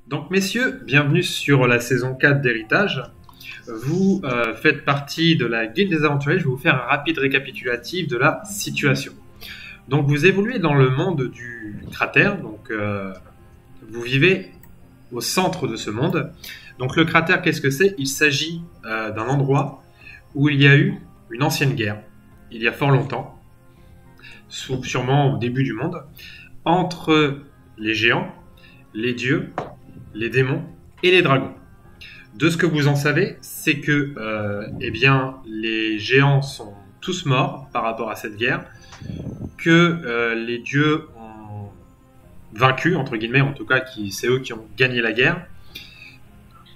Donc messieurs, bienvenue sur la saison 4 d'Héritage. Vous faites partie de la Guilde des Aventuriers. Je vais vous faire un rapide récapitulatif de la situation. Donc vous évoluez dans le monde du cratère, donc vous vivez au centre de ce monde. Donc le cratère, qu'est-ce que c'est? Il s'agit d'un endroit où il y a eu une ancienne guerre, il y a fort longtemps, sûrement au début du monde, entre les géants, les dieux, les démons et les dragons. De ce que vous en savez, c'est que eh bien, les géants sont tous morts par rapport à cette guerre, que les dieux ont vaincu, entre guillemets, en tout cas, c'est eux qui ont gagné la guerre.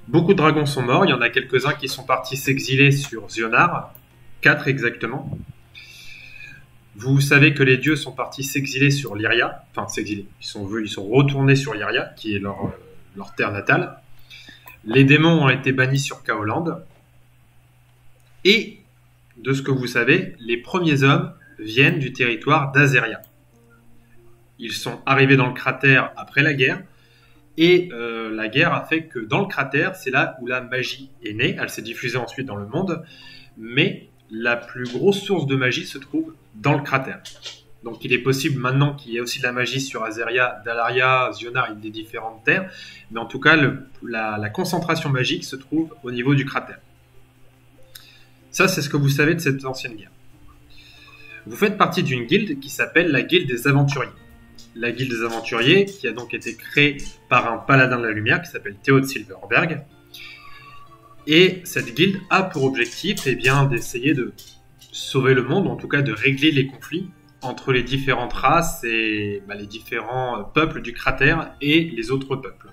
Beaucoup de dragons sont morts, il y en a quelques-uns qui sont partis s'exiler sur Zionar, 4 exactement. Vous savez que les dieux sont partis s'exiler sur Lyria, enfin s'exiler, ils sont retournés sur Lyria, qui est leur terre natale. Les démons ont été bannis sur Kaoland. Et, de ce que vous savez, les premiers hommes viennent du territoire d'Azeria. Ils sont arrivés dans le cratère après la guerre, et la guerre a fait que dans le cratère, c'est là où la magie est née. Elle s'est diffusée ensuite dans le monde, mais la plus grosse source de magie se trouve dans le cratère. Donc il est possible maintenant qu'il y ait aussi de la magie sur Azeria, Dalaria, Zionar et des différentes terres, mais en tout cas la concentration magique se trouve au niveau du cratère. Ça, c'est ce que vous savez de cette ancienne guerre. Vous faites partie d'une guilde qui s'appelle la Guilde des Aventuriers. La Guilde des Aventuriers, qui a donc été créée par un paladin de la lumière qui s'appelle Théod Silverberg. Et cette guilde a pour objectif d'essayer de sauver le monde, ou en tout cas de régler les conflits entre les différentes races et les différents peuples du cratère et les autres peuples.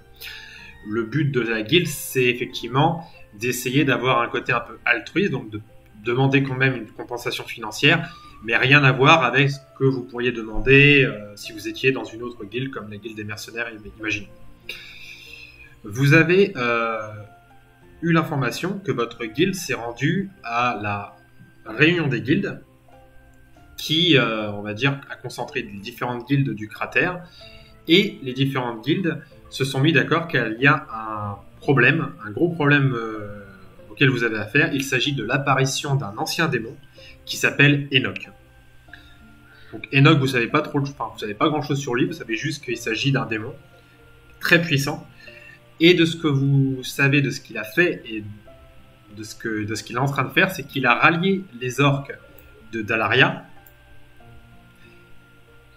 Le but de la guilde, c'est effectivement d'essayer d'avoir un côté un peu altruiste, donc de demander quand même une compensation financière, mais rien à voir avec ce que vous pourriez demander si vous étiez dans une autre guilde, comme la guilde des mercenaires, imaginez. Vous avez eu l'information que votre guilde s'est rendue à la réunion des guildes, qui, on va dire, a concentré les différentes guildes du cratère, et les différentes guildes se sont mis d'accord qu'il y a un problème, un gros problème auquel vous avez affaire. Il s'agit de l'apparition d'un ancien démon qui s'appelle Enoch. Donc Enoch, vous savez pas grand-chose sur lui, vous savez juste qu'il s'agit d'un démon très puissant, et de ce que vous savez de ce qu'il a fait et de ce qu'il est en train de faire, c'est qu'il a rallié les orques de Dalaria,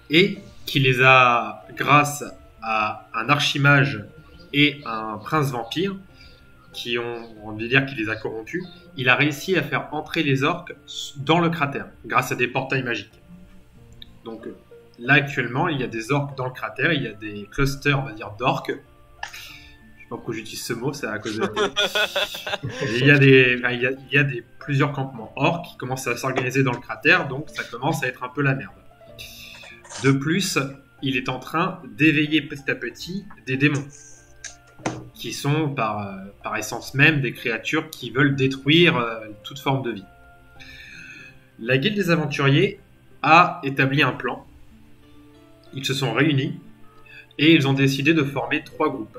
et qui les a, grâce à un archimage et un prince vampire, on veut dire qu'il les a corrompus, il a réussi à faire entrer les orques dans le cratère, grâce à des portails magiques. Donc là, actuellement, il y a des orques dans le cratère, il y a des clusters, on va dire, d'orques. Je ne sais pas pourquoi j'utilise ce mot, c'est à cause de... il y a plusieurs campements orques qui commencent à s'organiser dans le cratère, donc ça commence à être un peu la merde. De plus, il est en train d'éveiller petit à petit des démons, qui sont par essence même des créatures qui veulent détruire toute forme de vie. La Guilde des Aventuriers a établi un plan. Ils se sont réunis et ils ont décidé de former 3 groupes.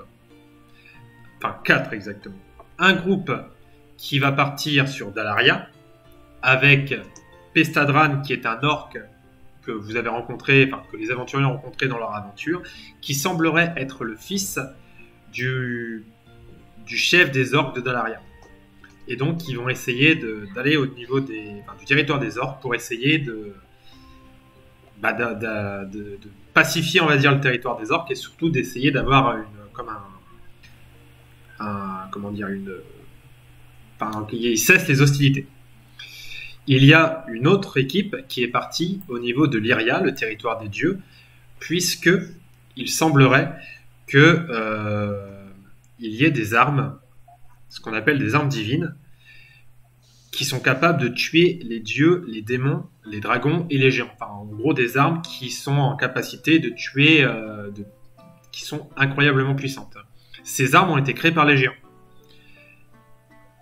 Enfin 4 exactement. Un groupe qui va partir sur Dalaria avec Pestadran, qui est un orc que vous avez rencontré, que les aventuriers ont rencontré dans leur aventure, qui semblerait être le fils du chef des orques de Dalaria. Et donc, ils vont essayer d'aller au niveau du territoire des orques pour essayer de pacifier, on va dire, le territoire des orques, et surtout d'essayer d'avoir qu'ils cessent les hostilités. Il y a une autre équipe qui est partie au niveau de Lyria, le territoire des dieux, puisque il semblerait que il y ait des armes, ce qu'on appelle des armes divines, qui sont capables de tuer les dieux, les démons, les dragons et les géants. Enfin, en gros, des armes qui sont en capacité de tuer, qui sont incroyablement puissantes. Ces armes ont été créées par les géants.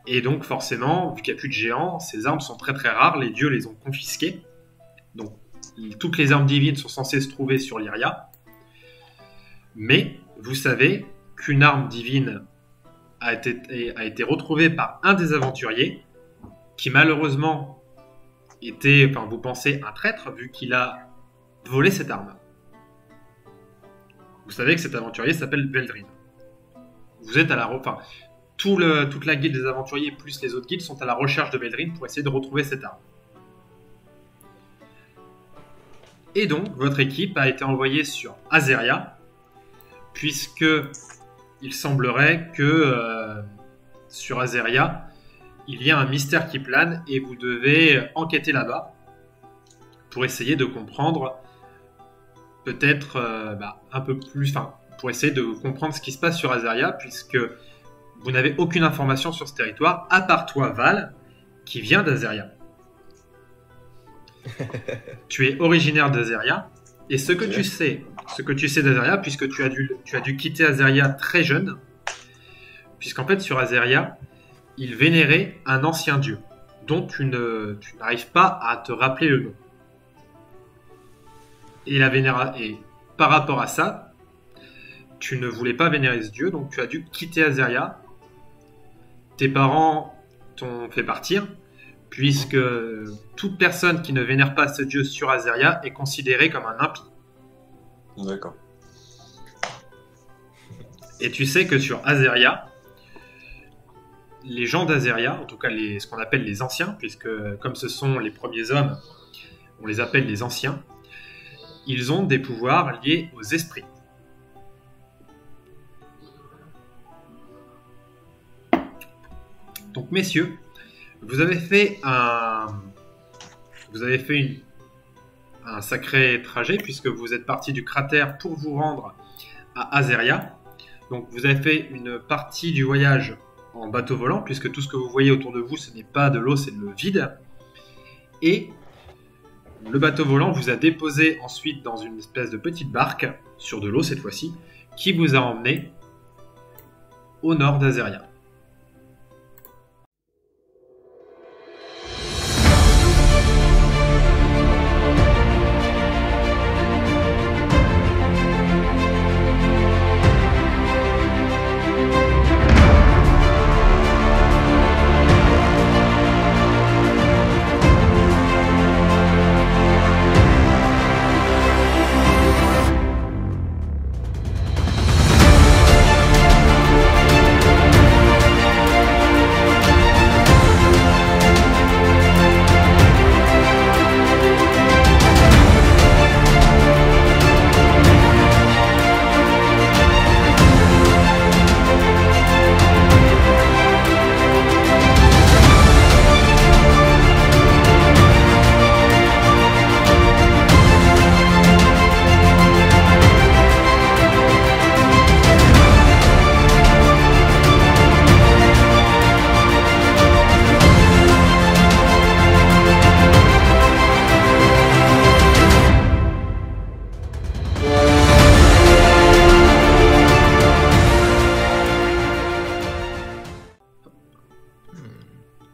Et donc forcément, vu qu'il n'y a plus de géants, ces armes sont très très rares, les dieux les ont confisquées. Donc toutes les armes divines sont censées se trouver sur Lyria. Mais vous savez qu'une arme divine a été retrouvée par un des aventuriers qui malheureusement était, enfin vous pensez, un traître vu qu'il a volé cette arme. Vous savez que cet aventurier s'appelle Veldrin. Vous êtes à la... Enfin, toute la guilde des aventuriers plus les autres guildes sont à la recherche de Veldrin pour essayer de retrouver cette arme. Et donc, votre équipe a été envoyée sur Azeria, puisque il semblerait que sur Azeria, il y a un mystère qui plane et vous devez enquêter là-bas pour essayer de comprendre peut-être un peu plus, enfin, pour essayer de comprendre ce qui se passe sur Azeria, puisque vous n'avez aucune information sur ce territoire, à part toi, Val, qui vient d'Azeria. Tu es originaire d'Azeria, et ce que tu sais d'Azeria, puisque tu as dû quitter Azeria très jeune, puisqu'en fait sur Azeria, il vénérait un ancien dieu, dont tu n'arrives pas à te rappeler le nom. Et par rapport à ça, tu ne voulais pas vénérer ce dieu, donc tu as dû quitter Azeria. Tes parents t'ont fait partir, puisque toute personne qui ne vénère pas ce dieu sur Azeria est considérée comme un impie. D'accord. Et tu sais que sur Azeria, les gens d'Azeria, en tout cas ce qu'on appelle les anciens, puisque comme ce sont les premiers hommes, on les appelle les anciens, ils ont des pouvoirs liés aux esprits. Donc messieurs, vous avez fait un sacré trajet puisque vous êtes partis du cratère pour vous rendre à Azeria. Donc vous avez fait une partie du voyage en bateau volant puisque tout ce que vous voyez autour de vous, ce n'est pas de l'eau, c'est le vide. Et le bateau volant vous a déposé ensuite dans une espèce de petite barque, sur de l'eau cette fois-ci, qui vous a emmené au nord d'Azeria.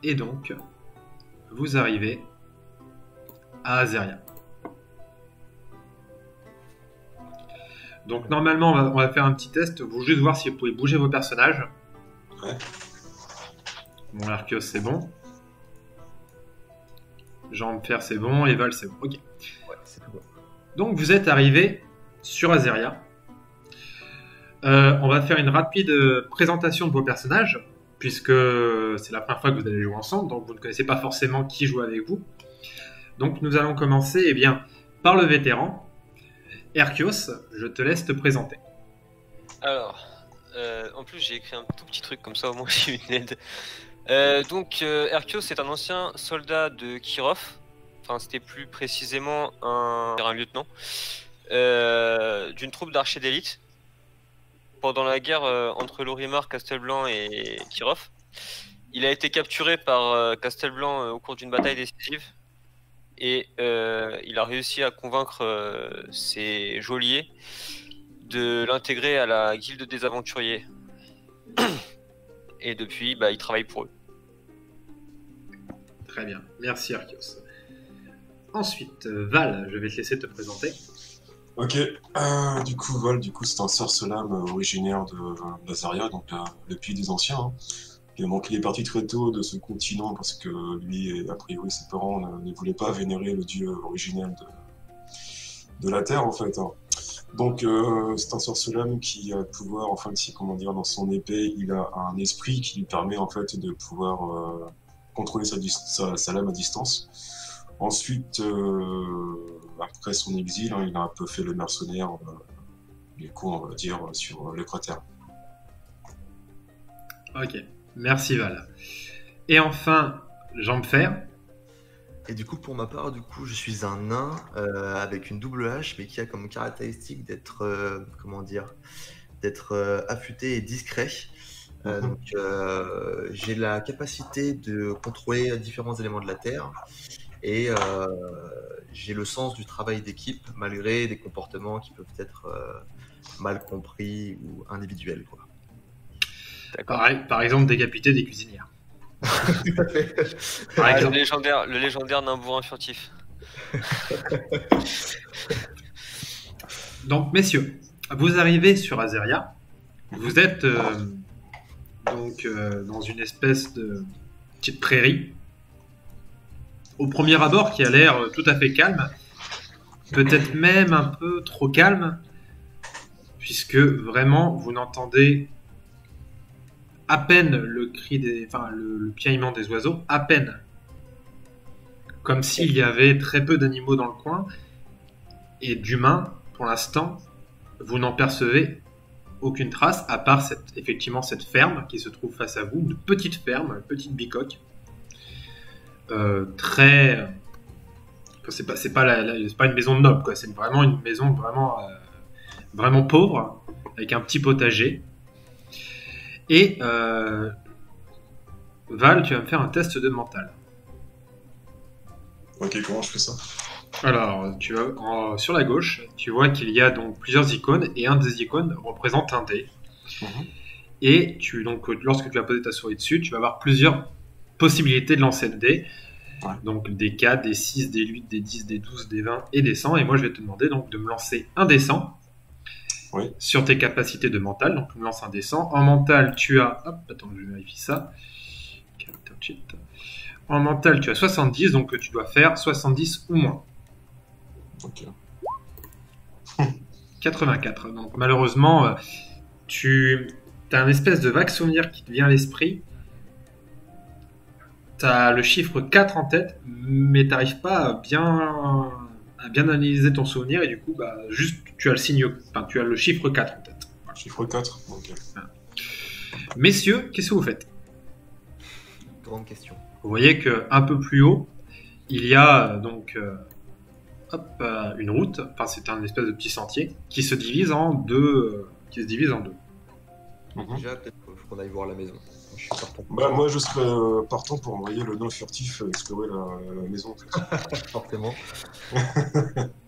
Et donc, vous arrivez à Azeria. Donc normalement, on va faire un petit test, pour juste voir si vous pouvez bouger vos personnages. Ouais. Bon, Arceus, c'est bon. Jean-Pierre, c'est bon. Et Val, c'est bon. Ok. Ouais, c'est tout bon. Donc vous êtes arrivé sur Azeria. On va faire une rapide présentation de vos personnages, puisque c'est la première fois que vous allez jouer ensemble, donc vous ne connaissez pas forcément qui joue avec vous. Donc nous allons commencer par le vétéran. Arceus, je te laisse te présenter. Alors, en plus j'ai écrit un tout petit truc comme ça, au moins j'ai une aide. Donc Arceus est un ancien soldat de Kirov, enfin c'était plus précisément un lieutenant, d'une troupe d'archers d'élite. Pendant la guerre entre Lorimar, Castelblanc et Kirov, il a été capturé par Castelblanc au cours d'une bataille décisive et il a réussi à convaincre ses geôliers de l'intégrer à la guilde des aventuriers. Et depuis, il travaille pour eux. Très bien, merci Arceus. Ensuite, Val, je vais te laisser te présenter. Ok. Du coup, Vol, c'est un sorcelame originaire de Lazaria, donc le pays des anciens. Hein. Il est parti très tôt de ce continent parce que lui, et a priori, ses parents ne voulaient pas vénérer le dieu originel de la Terre, en fait. Hein. Donc, c'est un sorcelame qui a le pouvoir, en fait, comment dire, dans son épée, il a un esprit qui lui permet, en fait, de pouvoir contrôler sa lame à distance. Ensuite, après son exil, hein, il a un peu fait le mercenaire, du coup, on va dire, sur l'Équateur. Ok, merci Val. Et enfin, Jean Fer. Et du coup, pour ma part, je suis un nain avec une double hache, mais qui a comme caractéristique d'être, comment dire, d'être affûté et discret. Donc, j'ai la capacité de contrôler différents éléments de la Terre et j'ai le sens du travail d'équipe, malgré des comportements qui peuvent être mal compris ou individuels, quoi. Par exemple, décapiter des cuisinières. Par Ah, exemple. le légendaire nain bourrin furtif. Donc, messieurs, vous arrivez sur Azeria. Vous êtes dans une espèce de petite prairie. Au premier abord, qui a l'air tout à fait calme, peut-être même un peu trop calme, puisque vraiment vous n'entendez à peine le cri le piaillement des oiseaux, à peine. Comme s'il y avait très peu d'animaux dans le coin, et d'humains, pour l'instant, vous n'en percevez aucune trace, à part effectivement cette ferme qui se trouve face à vous, une petite ferme, une petite bicoque, très... c'est pas une maison noble, quoi. C'est vraiment une maison vraiment pauvre, avec un petit potager. Et Val, tu vas me faire un test de mental. Ok, comment je fais ça? Alors, sur la gauche, tu vois qu'il y a donc plusieurs icônes, et un des icônes représente un dé. Et lorsque tu vas poser ta souris dessus, tu vas avoir plusieurs possibilités de lancer le dé. Ouais. Donc des 4, des 6, des 8, des 10, des 12, des 20 et des 100. Et moi, je vais te demander donc de me lancer un dé 100 sur tes capacités de mental. Donc, tu me lances un dé 100. En mental, tu as... Hop, attends, je vérifie ça. En mental, tu as 70, donc tu dois faire 70 ou moins. Ok. 84. Donc malheureusement, tu as un espèce de vague souvenir qui te vient à l'esprit. Tu as le chiffre 4 en tête, mais tu n'arrives pas à bien analyser ton souvenir, et du coup, juste tu as le signe, tu as le chiffre 4 en tête. Voilà. Chiffre 4, ok. Messieurs, qu'est-ce que vous faites? Grande question. Vous voyez qu'un peu plus haut, il y a une route, enfin c'est un espèce de petit sentier qui se divise en deux. Déjà, peut-être qu'on aille voir la maison. Je suis partant. Moi, je serais partant pour envoyer le nain furtif explorer la maison. En fait. Forcément.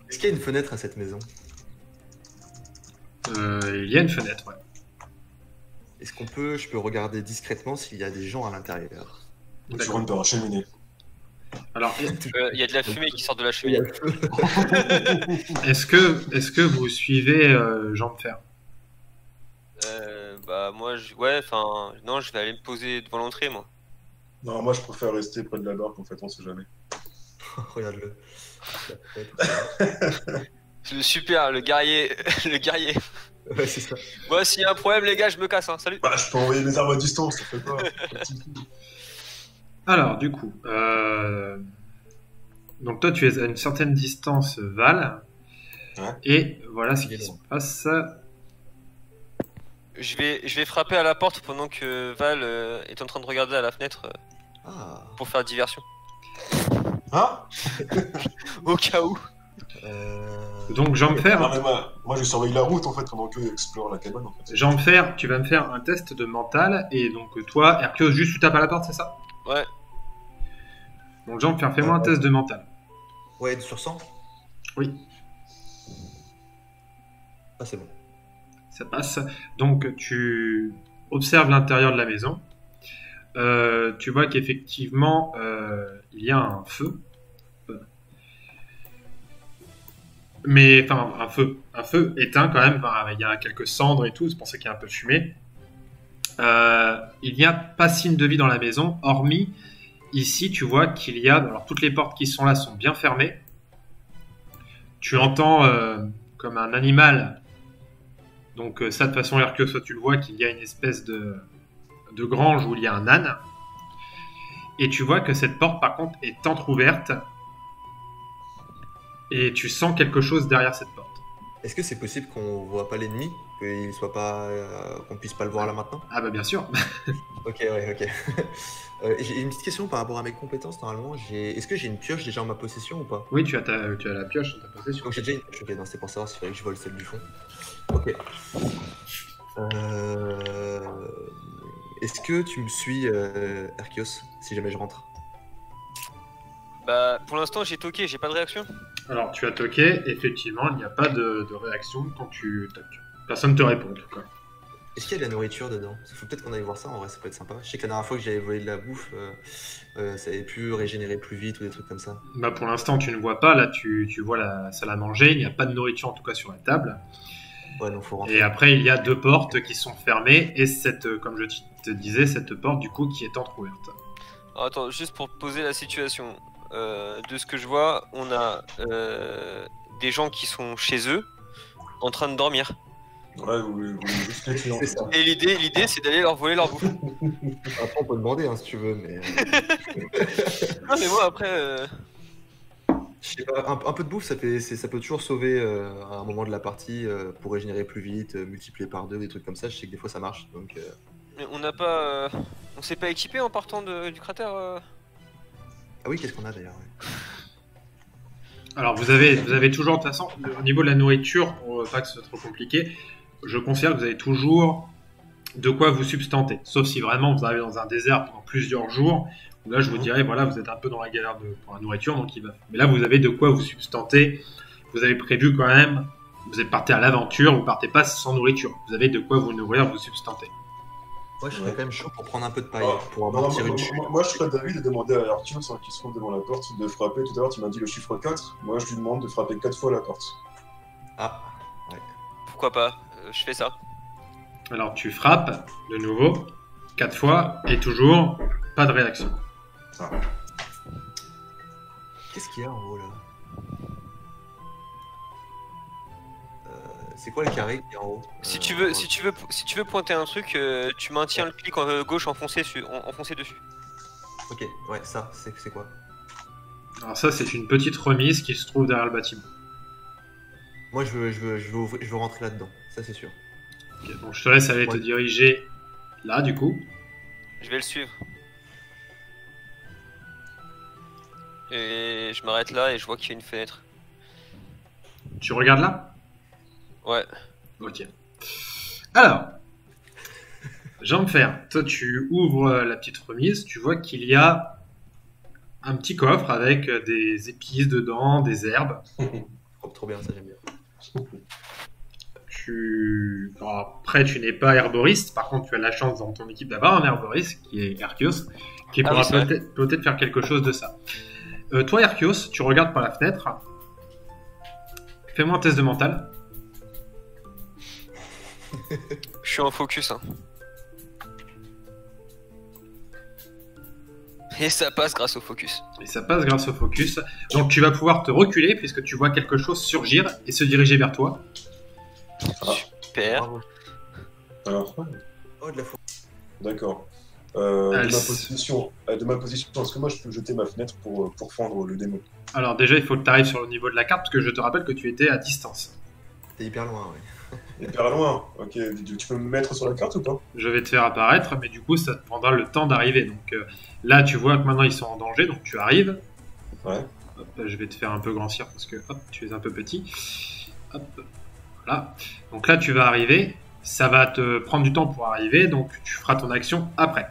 Est-ce qu'il y a une fenêtre à cette maison? Il y a une fenêtre, ouais. Est-ce je peux regarder discrètement s'il y a des gens à l'intérieur? Tu rentres par la cheminée. Alors, Il y a de la fumée qui sort de la cheminée. est-ce que vous suivez Jean de Fer? Moi, non, je vais aller me poser devant l'entrée, moi. Non, moi je préfère rester près de la barque, en fait, on sait jamais. Regarde-le. Super, le guerrier. Le guerrier. Ouais, c'est ça. Moi, s'il y a un problème, les gars, je me casse, hein. Salut. Je peux envoyer mes armes à distance, ça fait pas. Alors, du coup, donc toi, tu es à une certaine distance, Val, et voilà ce qui se passe. Je vais frapper à la porte pendant que Val est en train de regarder à la fenêtre pour faire diversion. Ah Au cas où. Donc, Jean de Fer. Moi, je surveille la route en fait pendant qu'eux explorent la cabane. En fait. Jean de Fer, tu vas me faire un test de mental, et donc toi, Hercule, juste tu tapes à la porte, c'est ça? Ouais. Donc Jean de Fer, fais-moi un test de mental. Ouais, sur 100? Oui. Ah, c'est bon. Ça passe. Donc tu observes l'intérieur de la maison. Tu vois qu'effectivement il y a un feu. Mais enfin, un feu éteint quand même. Enfin, il y a quelques cendres et tout. C'est pour ça qu'il y a un peu de fumée. Il n'y a pas signe de vie dans la maison, hormis ici, tu vois qu'il y a. Alors, toutes les portes qui sont là sont bien fermées. Tu entends comme un animal. Donc, ça, de toute façon, Hercule, soit tu le vois qu'il y a une espèce de grange où il y a un âne. Et tu vois que cette porte, par contre, est entrouverte. Et tu sens quelque chose derrière cette porte. Est-ce que c'est possible qu'on voit pas l'ennemi, qu'il soit pas, qu'on puisse pas le voir là maintenant? Ah bah bien sûr. Ok, ouais, ok. J'ai une petite question par rapport à mes compétences. Normalement, est-ce que j'ai une pioche déjà en ma possession ou pas? Oui, tu as la pioche dans ta possession. Donc j'ai déjà une pioche. Ok, non, c'est pour savoir s'il fallait que je vole celle du fond. Ok. Est-ce que tu me suis, Archios, si jamais je rentre? Bah, pour l'instant, j'ai toqué, j'ai pas de réaction. Alors, tu as toqué, effectivement, il n'y a pas de réaction quand tu toques. Personne ne te répond, en tout cas. Est-ce qu'il y a de la nourriture dedans? Il faut peut-être qu'on aille voir ça, en vrai, ça peut être sympa. Je sais que la dernière fois que j'avais volé de la bouffe, ça avait pu régénérer plus vite ou des trucs comme ça. Bah, pour l'instant, tu ne vois pas. Là, tu vois la salle à manger. Il n'y a pas de nourriture, en tout cas, sur la table. Ouais, donc faut rentrer. Et après, il y a 2 portes qui sont fermées. Et cette, comme je te disais, cette porte, du coup, qui est entrouverte. Alors, attends, juste pour poser la situation. De ce que je vois, on a des gens qui sont chez eux, en train de dormir. Ouais, vous voulez juste les clients. C'est ça. Et l'idée, c'est d'aller leur voler leur bouffe. Après, on peut demander hein, si tu veux, mais. Non, mais moi, après. Je sais pas, un peu de bouffe, ça peut toujours sauver à un moment de la partie pour régénérer plus vite, multiplier par 2, des trucs comme ça. Je sais que des fois ça marche. Donc, Mais on n'a pas. On s'est pas équipé en partant du cratère Ah oui, qu'est-ce qu'on a d'ailleurs ouais. Alors, vous avez toujours, de toute façon, au niveau de la nourriture, pour pas que ce soit trop compliqué, je considère que vous avez toujours de quoi vous substanter. Sauf si vraiment vous arrivez dans un désert pendant plusieurs jours, où là, je vous dirais, voilà, vous êtes un peu dans la galère pour la nourriture, donc il va. Mais là, vous avez de quoi vous substanter. Vous avez prévu quand même, vous êtes parti à l'aventure, vous partez pas sans nourriture. Vous avez de quoi vous nourrir, vous substanter. Moi, je serais quand même chaud pour prendre un peu de paille, Oh, pour non, amortir une chute. moi, je serais d'avis de demander à Arthur, sans qu'il se trouve devant la porte, de frapper. Tout à l'heure, tu m'as dit le chiffre 4. Moi, je lui demande de frapper 4 fois la porte. Ah, ouais. Pourquoi pas je fais ça. Alors, tu frappes, de nouveau, 4 fois, et toujours, pas de réaction. Ah. Qu'est-ce qu'il y a en haut là? C'est quoi le carré qui est en haut? Si tu veux pointer un truc, tu maintiens le clic en gauche enfoncé dessus. Ok, ouais, ça, c'est quoi? Alors ça, c'est une petite remise qui se trouve derrière le bâtiment. Moi, je veux rentrer là-dedans, ça c'est sûr. Ok, bon, je te laisse aller te diriger là, du coup. Je vais le suivre. Et je m'arrête là et je vois qu'il y a une fenêtre. Tu regardes là? Ouais. Ok. Alors, Jean Fer, toi tu ouvres la petite remise, tu vois qu'il y a un petit coffre avec des épices dedans, des herbes. Oh, trop bien, ça j'aime bien. Alors, après, tu n'es pas herboriste, par contre tu as la chance dans ton équipe d'avoir un herboriste qui est Hercios, qui pourra peut-être faire quelque chose de ça. Toi Hercios, tu regardes par la fenêtre. Fais-moi un test de mental. Je suis en focus. Hein. Et ça passe grâce au focus. Et ça passe grâce au focus. Donc tu vas pouvoir te reculer puisque tu vois quelque chose surgir et se diriger vers toi. Super. Bravo. Alors, Oh, de la faute. d'accord. De ma position, est-ce que moi je peux jeter ma fenêtre pour fendre le démon? Alors déjà, il faut que tu arrives sur le niveau de la carte parce que je te rappelle que tu étais à distance. T'es hyper loin, ouais. Hyper loin. Ok, tu peux me mettre sur la carte ou pas? Je vais te faire apparaître, mais du coup, ça te prendra le temps d'arriver. Donc là, tu vois que maintenant ils sont en danger, donc tu arrives. Ouais. Hop, je vais te faire un peu grossir parce que hop, tu es un peu petit. Hop, voilà. Donc là, tu vas arriver. Ça va te prendre du temps pour arriver, donc tu feras ton action après.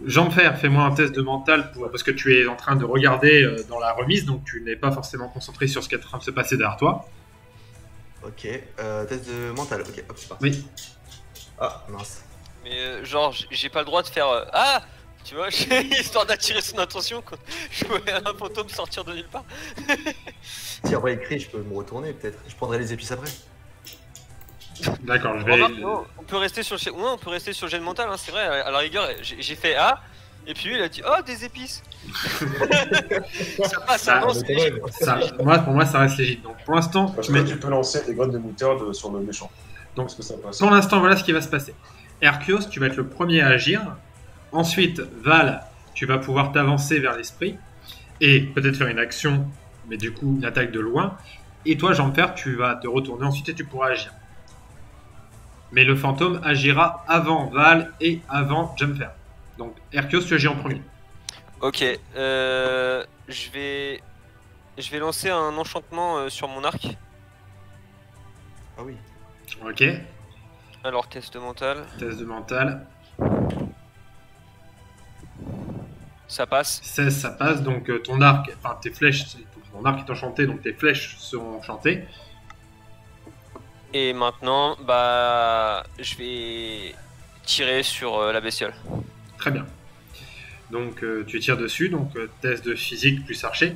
Jean-Fer, fais-moi un test de mental parce que tu es en train de regarder dans la remise, donc tu n'es pas forcément concentré sur ce qui est en train de se passer derrière toi. Ok, test de mental, ok, hop, c'est parti. Oui. Ah, mince. Mais genre, j'ai pas le droit de faire. Ah Tu vois, histoire d'attirer son attention quand je voyais un fantôme sortir de nulle part. Si après il crie, je peux me retourner peut-être. Je prendrai les épices après. D'accord, je vais. Remarque, non, on peut rester sur le jet, ouais, on peut rester sur le jet de mental, hein, c'est vrai. À la rigueur, j'ai fait A, et puis lui il a dit oh des épices. Ça passe, Ça, hein, non, c'est léger. Pour moi, ça reste légitime. Donc pour l'instant, Parce tu que mets- tu peux lancer des graines de moutarde sur le méchant. Donc, Est-ce que ça passe? pour l'instant, voilà ce qui va se passer. Arceus, tu vas être le premier à agir. Ensuite, Val, tu vas pouvoir t'avancer vers l'esprit et peut-être faire une action, mais du coup une attaque de loin. Et toi, Jean-Pierre, tu vas te retourner ensuite et tu pourras agir. Mais le fantôme agira avant Val et avant Jumper. Donc Arceus, tu agis en premier. Ok, je vais lancer un enchantement sur mon arc. Ah oui. Ok, Alors test mental, test de mental. ça passe. 16, ça passe. Donc ton arc, enfin tes flèches, ton arc est enchanté, donc tes flèches seront enchantées. Et maintenant, bah, je vais tirer sur la bestiole. Très bien. Donc tu tires dessus, donc test de physique plus archer.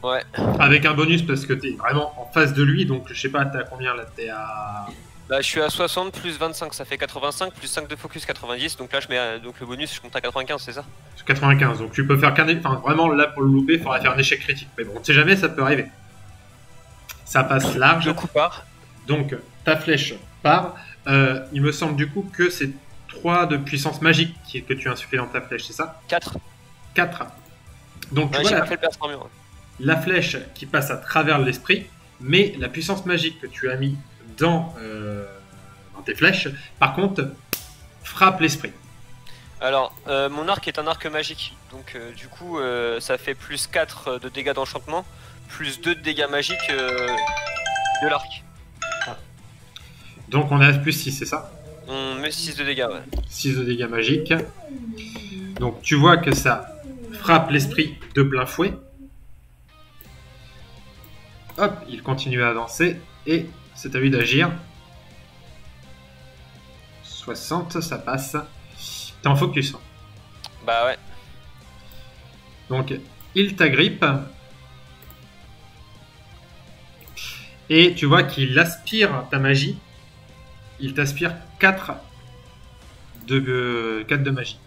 Ouais. Avec un bonus parce que t'es vraiment en face de lui, donc je sais pas, t'es à combien là? T'es à... Bah, je suis à 60 plus 25, ça fait 85, plus 5 de focus, 90. Donc là, je mets donc le bonus, je compte à 95, c'est ça? 95, donc tu peux faire qu'un... Enfin, vraiment, là, pour le louper, il faudra faire un échec critique. Mais bon, on sait jamais, ça peut arriver. Ça passe large. Le coup part. Donc, ta flèche part. Il me semble du coup que c'est 3 de puissance magique que tu as insufflé dans ta flèche, c'est ça? 4. 4. Donc, tu Ouais, vois j'ai la... pas fait le perce mur. la flèche qui passe à travers l'esprit, mais la puissance magique que tu as mis dans tes flèches, par contre, frappe l'esprit. Alors, mon arc est un arc magique. Donc, du coup, ça fait plus 4 de dégâts d'enchantement, plus 2 de dégâts magiques de l'arc. Donc on a plus 6, c'est ça? On met 6 de dégâts, ouais. 6 de dégâts magiques. Donc tu vois que ça frappe l'esprit de plein fouet. Hop, il continue à avancer et c'est à lui d'agir. 60, ça passe. T'es en focus. Bah ouais. Donc il t'agrippe. Et tu vois qu'il aspire ta magie. Il t'aspire 4 de magie.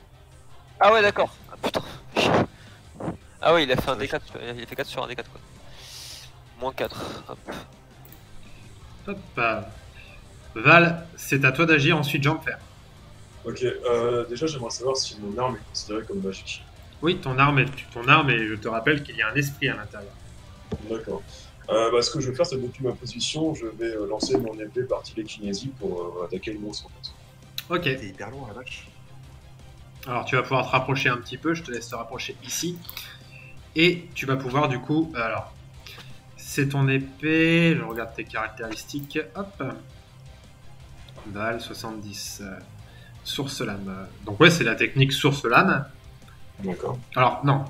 Ah ouais, d'accord. Ah putain. Ah ouais, il a fait un D4, il a fait 4 sur un D4 quoi. Moins 4. Hop. Hop. Val, c'est à toi d'agir, ensuite Jean-Pierre. Ok, déjà j'aimerais savoir si mon arme est considérée comme magique. Oui, ton arme, et je te rappelle qu'il y a un esprit à l'intérieur. D'accord. Ce que je vais faire, c'est que depuis ma position, je vais lancer mon épée par télékinésie pour attaquer le monstre en fait. Ok, T'es hyper loin la vache. alors tu vas pouvoir te rapprocher un petit peu, je te laisse te rapprocher ici. Et tu vas pouvoir du coup, alors, c'est ton épée, je regarde tes caractéristiques, hop. Val, 70, source lame. Donc ouais, c'est la technique source lame. D'accord. Alors, non.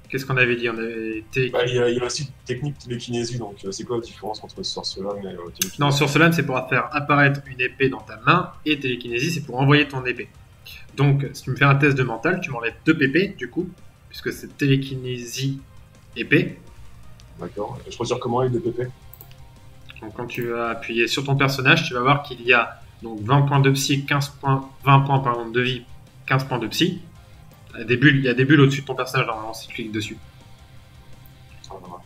Qu'est-ce qu'on avait dit? On avait été... Il y a aussi technique télékinésie, donc c'est quoi la différence entre sorcelame et télékinésie? Non, source lame, c'est pour faire apparaître une épée dans ta main, et télékinésie, c'est pour envoyer ton épée. Donc, si tu me fais un test de mental, tu m'enlèves 2 pp, du coup, puisque c'est télékinésie épée. D'accord. Je retire comment avec des PP? Donc, quand tu vas appuyer sur ton personnage, tu vas voir qu'il y a donc 20 points de psy, 20 points pardon, de vie, 15 points de psy. Il y a des bulles au-dessus de ton personnage, normalement, si tu cliques dessus. Ah, voilà.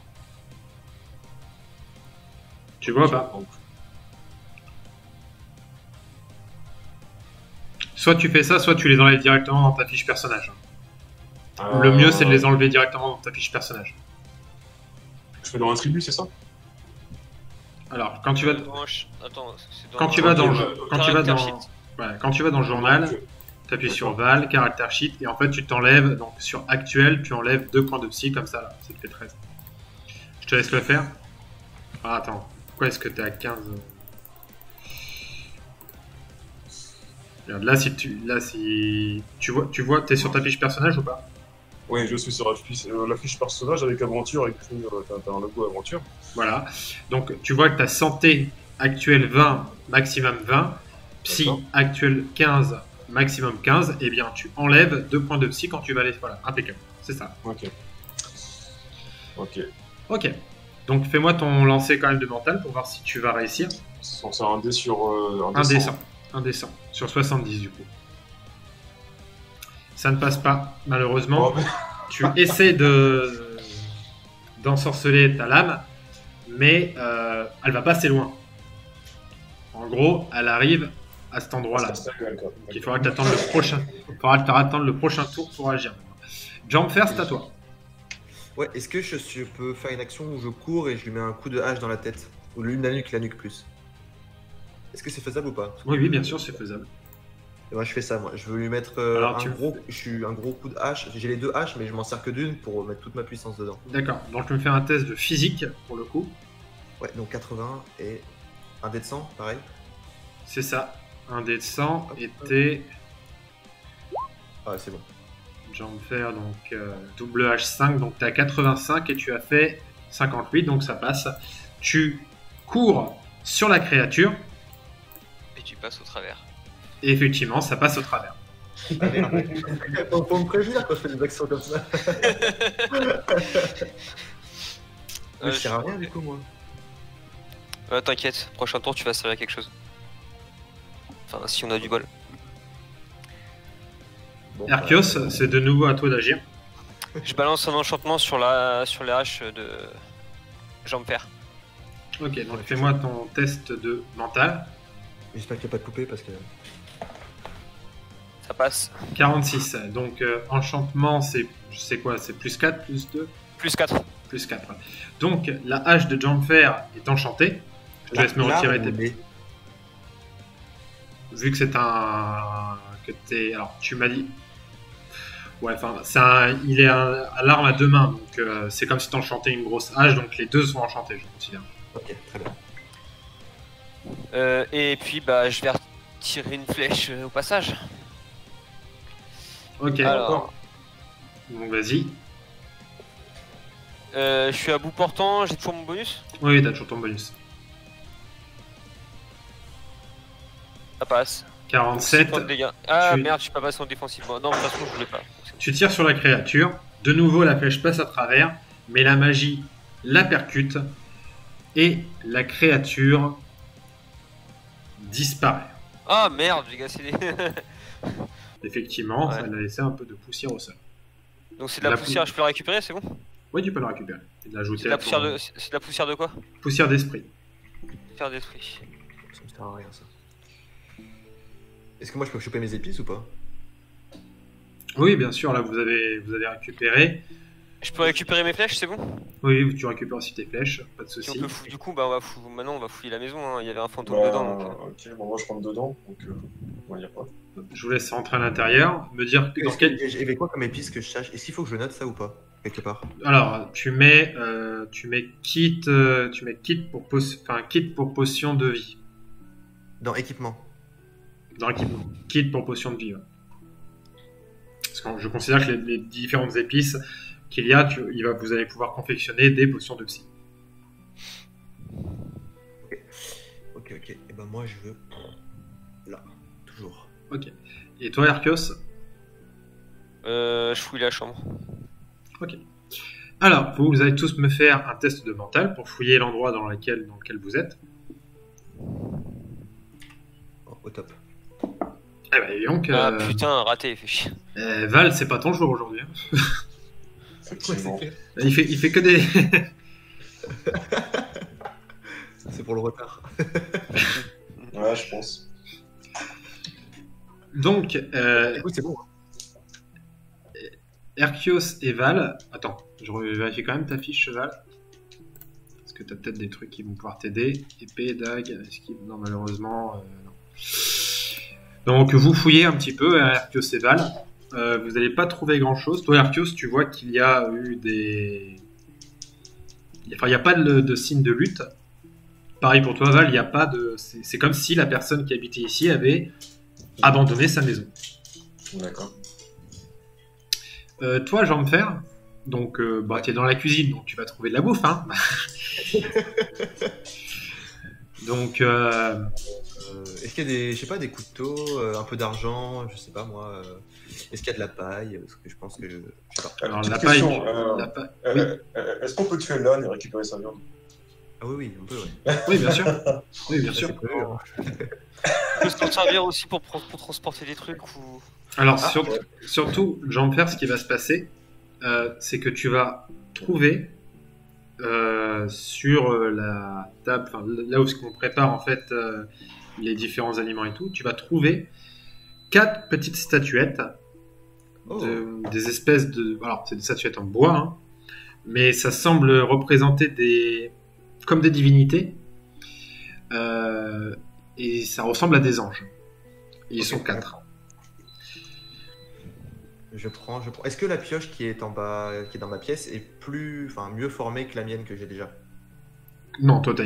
Tu vois ou pas? Donc, Soit tu fais ça, soit tu les enlèves directement dans ta fiche personnage. Le mieux, c'est de les enlever directement dans ta fiche personnage. Je fais dans un tribu, c'est ça? Alors, quand tu vas... Attends, c'est dans Quand tu vas dans caractère sheet. quand tu vas dans le journal, Ok. tu appuies sur Val, caractère sheet, et en fait tu t'enlèves, donc sur actuel, tu enlèves 2 points de psy, comme ça, là, ça te fait 13. Je te laisse le faire. Ah, attends, pourquoi est-ce que t'es à 15? Regarde, là, si tu vois, t'es sur ta fiche personnage ou pas? Oui, je suis sur la fiche personnage avec aventure, écrit, t'as un logo aventure. Voilà. Donc, tu vois que ta santé actuelle 20, maximum 20, psy D'accord. actuelle 15, maximum 15, et bien tu enlèves 2 points de psy quand tu vas aller. Voilà, impeccable. C'est ça. Ok. Ok. Ok. Donc fais-moi ton lancer quand même de mental pour voir si tu vas réussir. On sort un dé sur Un descend. Un descend. Sur 70 du coup. Ça ne passe pas, malheureusement. Oh, Tu essaies d'ensorceler ta lame, mais elle va pas assez loin. En gros, elle arrive à cet endroit-là. ça se gueule, quoi. Donc, il faudra que tu attendes le prochain. Il faudra que tu attendes le prochain tour pour agir. Jumper, c'est à toi. Ouais, est-ce que je peux faire une action où je cours et je lui mets un coup de hache dans la tête? Ou l'une la nuque plus? Est-ce que c'est faisable ou pas? Oui, oui, bien sûr, c'est faisable. Et moi je fais ça, moi. Je veux lui mettre Alors, un gros coup de hache. J'ai les 2 haches, mais je m'en sers que d'une pour mettre toute ma puissance dedans. D'accord. Donc, je me fais un test de physique pour le coup. Ouais, donc 80 et un dé de 100, pareil. C'est ça. Un dé de 100 était Ah ouais, c'est bon. Jumper, donc double H5. Donc, tu as 85 et tu as fait 58, donc ça passe. Tu cours sur la créature Et tu passes au travers. et effectivement, ça passe au travers. Ah merde. Faut me prévenir quand je fais des actions comme ça. Je sers à rien du coup, moi. T'inquiète, prochain tour tu vas servir à quelque chose. Enfin, si on a du bol. Bon, Arceus, c'est de nouveau à toi d'agir. Je balance un enchantement sur les haches de Jumper. Ok, donc fais-moi ton test de mental. J'espère qu'il n'y a pas de poupée parce que. Ça passe. 46. Donc enchantement, c'est quoi? C'est plus 4, plus 2? Plus 4. Plus 4. Donc la hache de Jumper est enchantée. Je te laisse me retirer tes... tes. Vu que c'est un... que t'es... Alors, tu m'as dit... Ouais, enfin, il est à l'arme à 2 mains, donc c'est comme si t'enchantais une grosse hache, donc les deux sont enchantés, je considère. Ok, très bien. Et puis bah je vais retirer une flèche au passage. Ok, Alors, donc vas-y. je suis à bout portant, j'ai toujours mon bonus. Oui, t'as toujours ton bonus. Ça passe. 47. 6 points de dégâts. Ah Tu- merde, je suis pas passé en défensivement. Non, de toute façon je voulais pas. C'est bon. Tu tires sur la créature. De nouveau, la flèche passe à travers, mais la magie la percute et la créature disparaît. Ah merde, j'ai cassé les... Effectivement, Ouais. elle a laissé un peu de poussière au sol. Donc c'est de la La poussière, je peux la récupérer, c'est bon? Oui, tu peux la récupérer et de l'ajouter C'est de la à poussière ton- de... C'est de la poussière de quoi? poussière d'esprit. Faire d'esprit. Ça me sert à rien ça. Est-ce que moi je peux choper mes épices ou pas? Oui, bien sûr, là vous avez récupéré. Je peux récupérer mes flèches, c'est bon? Oui, tu récupères aussi tes flèches, pas de Si on souci. peut du coup, bah maintenant on va fouiller la maison, hein. Il y avait un fantôme Bah, dedans. Donc, ok, bon, moi je rentre dedans, donc on y a pas. Je vous laisse rentrer à l'intérieur, me dire dans quel... J'avais quoi comme épice que je sache? Est-ce qu'il faut que je note ça ou pas? Quelque part. Alors, tu mets kit pour potion de vie Dans équipement. dans l'équipement. Kit pour potion de vie. Ouais. Parce que je considère que les différentes épices qu'il y a, vous allez pouvoir confectionner des potions de psy. Ok. Et ben moi je veux. Là. Toujours. Ok. Et toi, Arceus? je fouille la chambre. Alors, vous allez tous me faire un test de mental pour fouiller l'endroit dans lequel vous êtes. Oh, au top. Eh ben, et donc, Ah putain, raté, fait chier. Val, c'est pas ton jour aujourd'hui. Hein. Effectivement. Il fait que des... C'est pour le retard. Ouais, je pense. Donc, Écoute, c'est bon. Arceus et Val... Attends, je vérifie quand même ta fiche, Val. Parce que t'as peut-être des trucs qui vont pouvoir t'aider. Épée, dague, esquive... Non, malheureusement, non. Donc, vous fouillez un petit peu, Arceus et Val. Vous n'allez pas trouver grand-chose. Toi, Arceus, tu vois qu'il y a eu des... Enfin, il n'y a pas de signe de lutte. Pareil pour toi, Val, il n'y a pas de... C'est comme si la personne qui habitait ici avait abandonné sa maison. D'accord. Toi, Jean-Fer, donc tu es dans la cuisine, donc tu vas trouver de la bouffe, hein. Donc, Est-ce qu'il y a des, je sais pas, des couteaux, un peu d'argent, je sais pas moi. Est-ce qu'il y a de la paille? Parce que je pense que, je sais pas. Alors, Petite la paille, question, la paille- oui, est-ce qu'on peut tuer l'âne et récupérer sa viande? Ah oui, oui, on peut, ouais. oui, bien sûr. Oui, bien Ça, sûr. c'est prévu, hein. On peut s'en servir aussi pour transporter des trucs ou. Alors, Ah, ouais. surtout, Jean-Pierre, ce qui va se passer, c'est que tu vas trouver sur la table, enfin, là où on prépare en fait les différents aliments et tout, tu vas trouver 4 petites statuettes, Oh. des espèces de... Alors, c'est des statuettes en bois, hein, mais ça semble représenter comme des divinités, et ça ressemble à des anges. Et ils sont 4. Je prends. Est-ce que la pioche qui est en bas, qui est dans ma pièce, est mieux formée que la mienne que j'ai déjà? Non, toi, t'as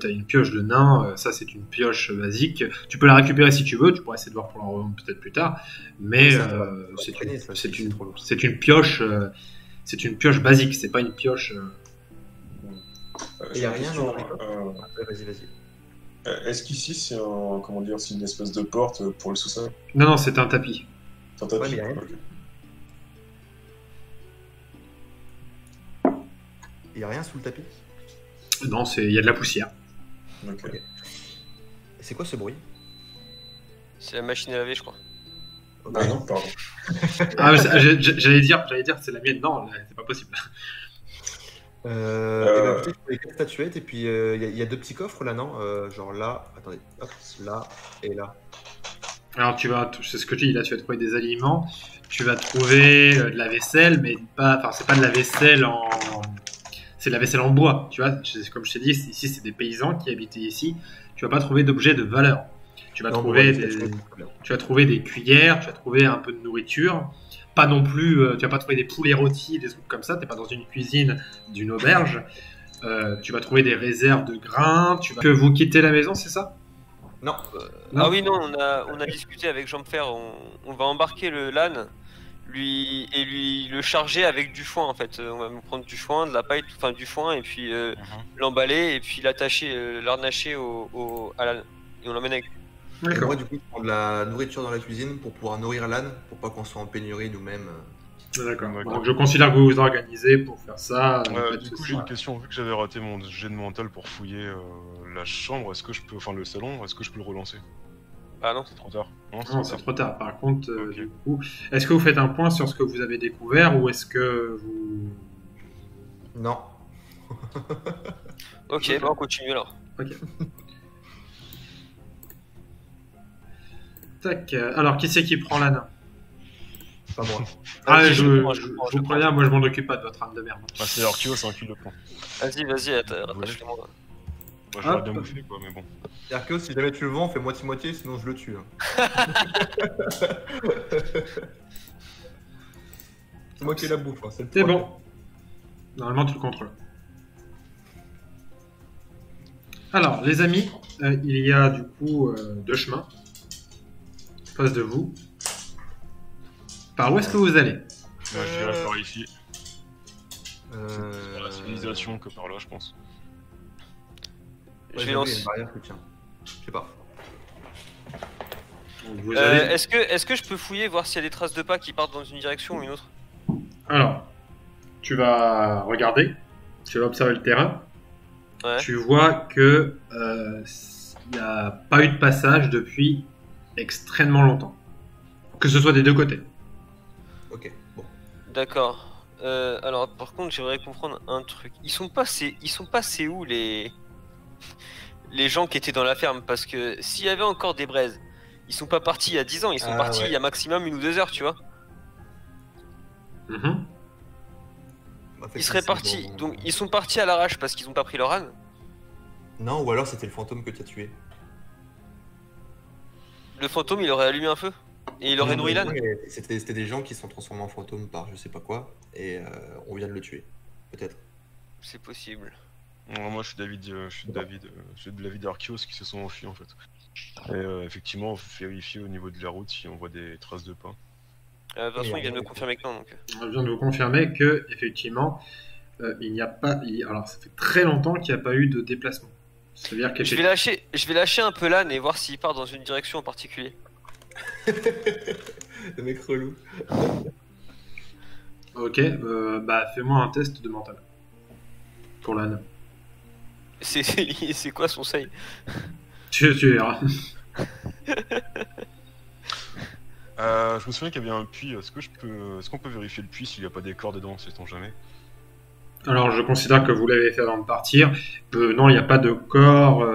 une pioche de nain, ça c'est une pioche basique. Tu peux la récupérer si tu veux, tu pourras essayer de voir pour la revendre peut-être plus tard, mais Ça va c'est traîner, ça, si c'est trop lourd. une pioche, c'est une pioche basique, c'est pas une pioche. Il y a rien dans le euh, Vas-y. Est-ce qu'ici c'est comment dire, c'est une espèce de porte pour le sous-sol? Non, non, c'est un tapis. C'est un tapis. Ouais, mais y a rien. Ok. Il y a rien sous le tapis? Non, il y a de la poussière. Ok. Ok. C'est quoi ce bruit? C'est la machine à laver, je crois. Ok. Ah non, pardon. Ah, mais j'allais dire, c'est la mienne. Non, c'est pas possible. Eh ben, écoutez, je prends les 4 statuettes et puis il y a 2 petits coffres là, non? Genre là, attendez, hop, là et là. Alors c'est ce que je dis, là tu vas trouver des aliments, tu vas trouver de la vaisselle, mais pas, enfin c'est pas de la vaisselle c'est de la vaisselle en bois, tu vois. Comme je t'ai dit, ici c'est des paysans qui habitaient ici. Tu vas pas trouver d'objets de valeur. Tu vas Non, trouver bon, ouais, des, c'est très bien. tu vas trouver des cuillères, tu vas trouver un peu de nourriture. Pas non plus, tu vas pas trouver des poulets rôtis, des trucs comme ça. T'es pas dans une cuisine d'une auberge. Tu vas trouver des réserves de grains. Que vous quittez la maison, c'est ça? Non, Non. Ah oui, non, on a discuté avec Jean-Pierre, on va embarquer l'âne lui le charger avec du foin en fait. On va prendre du foin, de la paille, enfin du foin et puis l'emballer et puis l'attacher, l'arnacher à l'âne et on l'emmène avec. et D'accord. moi du coup je prends de la nourriture dans la cuisine pour pouvoir nourrir l'âne, pour pas qu'on soit en pénurie nous-mêmes. D'accord. D'accord. Donc je considère que vous vous organisez pour faire ça. pas de Du coup, souci. j'ai une question. Vu que j'avais raté mon jet de mental pour fouiller la chambre, est-ce que je peux, enfin le salon, est-ce que je peux le relancer? Ah non. C'est trop tard. Non, Non, c'est trop tard. Par contre, Ok. du coup, est-ce que vous faites un point sur ce que vous avez découvert ou est-ce que vous... Non. Ok, bah on continue alors. Tac. Alors, qui c'est qui prend l'âne? Pas moi. Ah, Vas-y, je prends, vous préviens, moi je m'en occupe pas de votre âne de merde. Bah, c'est Archeos qui le prend. Vas-y, voulez attache-le-moi. Moi, j'aurais Hop. bien bouffé quoi, mais bon. Arceus, si jamais tu le vends, fais moitié-moitié, sinon je le tue. Hein. C'est moi qui la bouffe, hein, c'est le C'est problème. bon. Normalement, tu le contrôles. Alors, les amis, il y a du coup 2 chemins en face de vous. Par où est-ce que vous allez? Moi, je dirais par ici. Par la Euh... civilisation que par là, je pense. Je Ouais, vais j'avoue, il y a lancer. une barrière qui tient. Je sais pas. Donc, vous allez... Est-ce que je peux fouiller, voir s'il y a des traces de pas qui partent dans une direction ou une autre? Alors, tu vas regarder, tu vas observer le terrain. Ouais. Tu vois que il n'y a pas eu de passage depuis extrêmement longtemps. Que ce soit des deux côtés. Ok, bon. D'accord. Alors par contre j'aimerais comprendre un truc. Ils sont passés où les gens qui étaient dans la ferme? Parce que s'il y avait encore des braises, ils sont pas partis il y a 10 ans, ils sont Ah, partis ouais. il y a maximum 1 ou 2 heures, tu vois. Mhm. En fait, Ils seraient c'est partis, bon. donc ils sont partis à l'arrache parce qu'ils ont pas pris leur âne. Non, ou alors c'était le fantôme que tu as tué. Le fantôme il aurait allumé un feu et il aurait nourri l'âne. Ouais, c'était des gens qui sont transformés en fantômes par je sais pas quoi, et on vient de le tuer. Peut-être. C'est possible. Non, moi, je suis de l'avis d'Archeos qui se sont enfuis en fait. Et effectivement, on vérifier au niveau de la route si on voit des traces de pas. De toute façon Et il vient de me d'accord. confirmer que non donc. Je viens de vous confirmer que effectivement, il n'y a pas. Alors, ça fait très longtemps qu'il n'y a pas eu de déplacement. C'est-à-dire Je vais lâcher un peu l'âne et voir s'il part dans une direction en particulier. Le mec relou. Ok, bah fais-moi un test de mental. Pour l'âne. C'est quoi son seuil? Tu verras. Je me souviens qu'il y avait un puits. Est-ce qu'on peut vérifier le puits s'il n'y a pas des corps dedans, sait-on jamais? Alors, je considère que vous l'avez fait avant de partir. Non, il n'y a pas de corps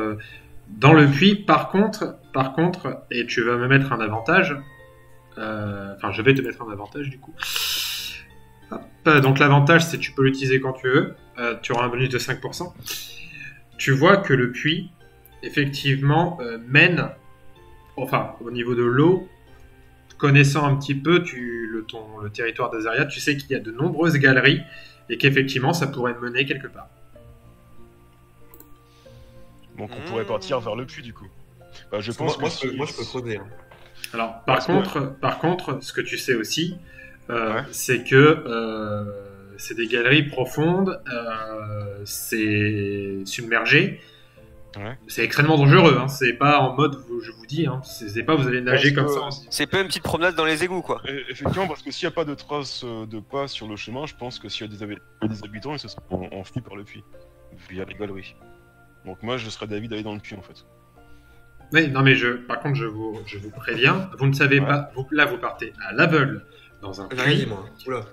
dans le puits. Par contre, et tu vas me mettre un avantage. Enfin, je vais te mettre un avantage du coup. Hop, donc l'avantage, c'est que tu peux l'utiliser quand tu veux. Tu auras un bonus de 5%. Tu vois que le puits, effectivement, mène, enfin, au niveau de l'eau, connaissant un petit peu le territoire d'Azaria, tu sais qu'il y a de nombreuses galeries et qu'effectivement, ça pourrait mener quelque part. Donc on pourrait partir vers le puits du coup. Bah, je pense moi, que moi, je peux creuser. Hein. Alors, par contre, ce que tu sais aussi, Ouais. c'est que c'est des galeries profondes, c'est submergé. Ouais. C'est extrêmement dangereux, hein. C'est pas en mode, je vous dis, hein. C'est pas vous allez nager Parce comme que- ça. C'est pas une petite promenade dans les égouts, quoi. Effectivement, parce que s'il n'y a pas de traces de pas sur le chemin, je pense que s'il y a des habitants, ils se seront enfuis par le puits, via les galeries. Donc moi, je serais d'avis d'aller dans le puits en fait. Oui, non mais par contre, je vous préviens, vous ne savez Ouais. pas, là vous partez à l'aveugle, dans un J'arrive, puits, moi. Oula.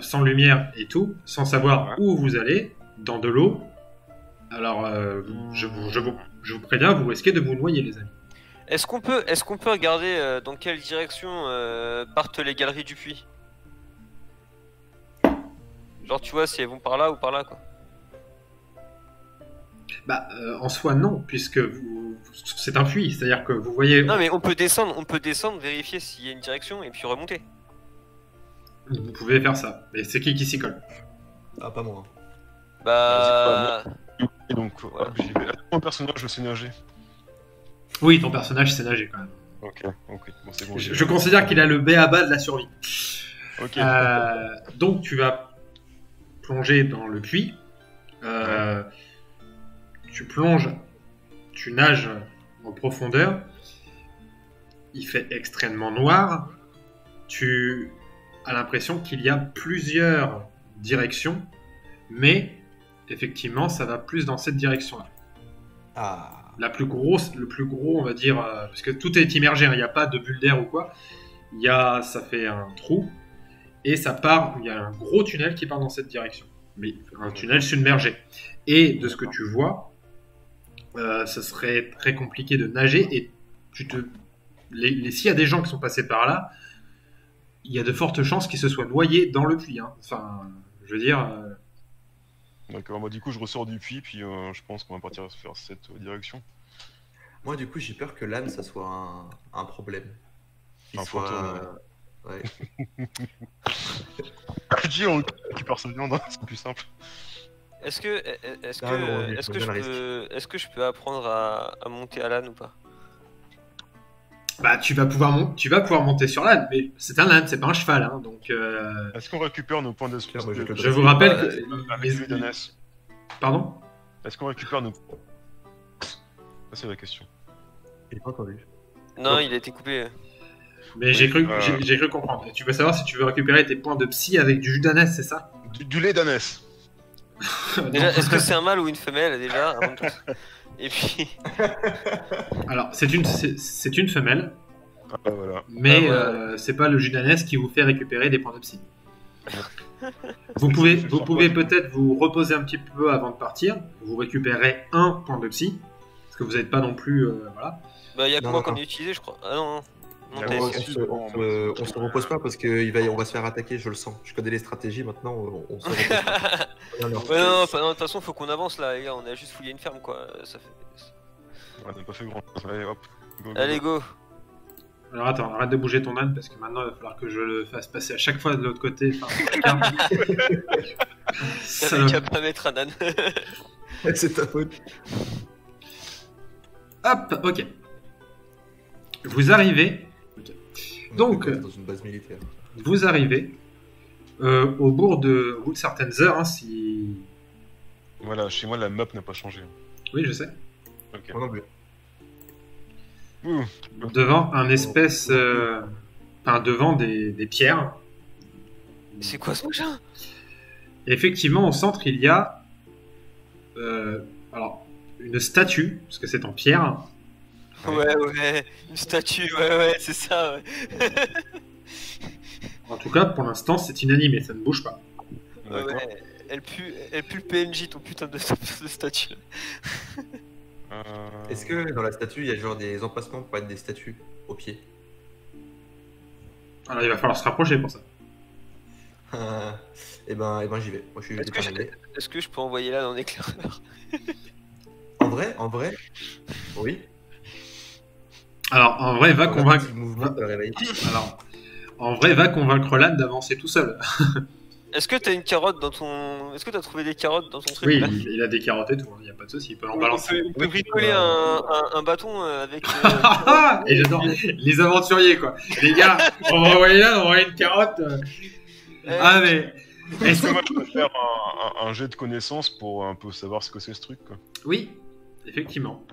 sans lumière et tout, sans savoir Ouais. où vous allez, dans de l'eau. Alors, je vous préviens, vous risquez de vous noyer, les amis. Est-ce qu'on peut regarder dans quelle direction partent les galeries du puits? Genre, tu vois, si elles vont par là ou par là, quoi. Bah, en soi, non, puisque c'est un puits, c'est-à-dire que vous voyez, Non, mais on peut descendre, vérifier s'il y a une direction et puis remonter. vous pouvez faire ça. Mais c'est qui s'y colle? Ah, pas moi. Bah. Et donc, hop, j'y vais. Mon personnage, je sais nager. Oui, ton personnage sait nager quand même. Ok, bon c'est bon. Je considère qu'il a le B à bas de la survie. Ok. Donc, tu vas plonger dans le puits. Tu plonges, tu nages en profondeur. Il fait extrêmement noir. Tu as l'impression qu'il y a plusieurs directions, mais effectivement, ça va plus dans cette direction-là. Ah. Le plus gros, on va dire, parce que tout est immergé, hein, il n'y a pas de bulle d'air ou quoi. Ça fait un trou et ça part. Il y a un gros tunnel qui part dans cette direction, mais un tunnel submergé. Et de ce que tu vois, ça serait très compliqué de nager et s'il y a des gens qui sont passés par là, il y a de fortes chances qu'ils se soient noyés dans le puits. Hein. Enfin, je veux dire. D'accord, du coup je ressors du puits, puis je pense qu'on va partir vers cette direction. Moi, du coup, j'ai peur que l'âne, ça soit un problème. Un fantôme, Ouais. Je dis on récupère sa viande, hein, c'est plus simple. Est-ce que je peux apprendre à monter à l'âne ou pas? Bah, tu vas pouvoir monter sur l'âne, mais c'est un âne, c'est pas un cheval, hein, donc. Est-ce qu'on récupère nos points de Claire, moi, Je vous rappelle Bah, que avec lui d'Anès? Pardon. Est-ce qu'on récupère nos... Ça c'est la question. J'ai pas entendu. Non, il a été coupé. Mais j'ai cru comprendre. Et tu veux savoir si tu veux récupérer tes points de psy avec du jus d'ânesse, c'est ça? Du lait d'Anès. Déjà, est-ce que c'est un mâle ou une femelle déjà avant tout? Et puis. Alors, c'est une femelle, Ah voilà. mais voilà. c'est pas le jus d'ânesse qui vous fait récupérer des points de psy. Vous pouvez peut-être vous reposer un petit peu avant de partir. Vous récupérez un point de psy, parce que vous n'êtes pas non plus, voilà. Bah, y'a que Non, moi non, qu'on non. a utilisé, je crois. Ah non, non. Non, Ah, t'as moi essayé. aussi. On se repose pas parce qu'on va se faire attaquer, je le sens. Je connais les stratégies maintenant, on se repose pas. Non, non. Ouais, non, de toute façon, faut qu'on avance là, les gars. On a juste fouillé une ferme, quoi. Ça fait. On n'a pas fait grand. Allez hop. Go, go, Allez, go. go. Alors attends, arrête de bouger ton âne, parce que maintenant il va falloir que je le fasse passer à chaque fois de l'autre côté. Enfin, T'avais qu'à pas mettre un âne. C'est ta faute. Hop, ok. Vous arrivez. Donc, dans une base militaire. Vous arrivez au bout de certaines heures, hein, si... Voilà, chez moi la map n'a pas changé. Oui, je sais. Ok. Moi non plus. Ouh. Devant un espèce... Enfin, devant des pierres. C'est quoi ce machin? Et effectivement, au centre, il y a... alors, une statue, parce que c'est en pierre. Ouais, une statue, ouais, c'est ça, ouais. En tout cas, pour l'instant, c'est inanimé, ça ne bouge pas. D'accord. Ouais, elle pue le PNJ, ton putain de statue. Euh, Est-ce que dans la statue, il y a genre des emplacements pour mettre des statues au pied? Alors, il va falloir se rapprocher pour ça. Eh ben j'y vais. Moi, je suis déterminé. Est-ce que je peux envoyer là dans l'éclaireur? En vrai, oui. Alors, en vrai, va Un convaincre... petit mouvement pour le réveiller. Alors, en vrai, va convaincre Lan d'avancer tout seul. Est-ce que t'as une carotte dans ton... Est-ce que t'as trouvé des carottes dans ton truc Oui, là? il a des carottes et tout, il n'y a pas de souci, il peut en On balancer. peut bricoler un bâton avec... Et j'adore les aventuriers, quoi. Les gars, on va envoyer là, on va envoyer une carotte. Ah, mais... Est-ce que moi je peux faire un jet de connaissances pour un peu savoir ce que c'est ce truc, quoi? Oui, effectivement.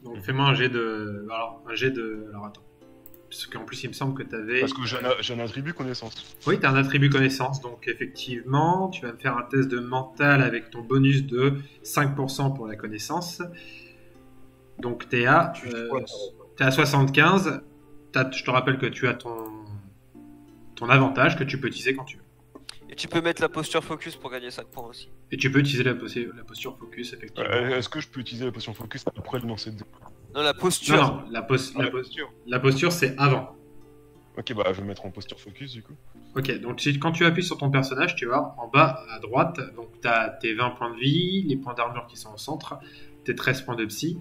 Donc, fais-moi un jet de... Alors, Alors, attends. Parce qu'en plus, il me semble que tu avais... Parce que j'ai un attribut connaissance. Oui, tu as un attribut connaissance, donc effectivement, tu vas me faire un test de mental avec ton bonus de 5% pour la connaissance. Donc tu es à 75. Je te rappelle que tu as ton avantage que tu peux utiliser quand tu veux. Et tu peux mettre la posture focus pour gagner 5 points aussi. Et tu peux utiliser la posture focus, effectivement. Est-ce que je peux utiliser la potion focus après le lancer de dés? Non, la posture. Non, la posture, c'est avant. Ok, bah je vais mettre en posture focus du coup. Ok, donc quand tu appuies sur ton personnage, tu vois, en bas à droite, donc tu as tes 20 points de vie, les points d'armure qui sont au centre, tes 13 points de psy,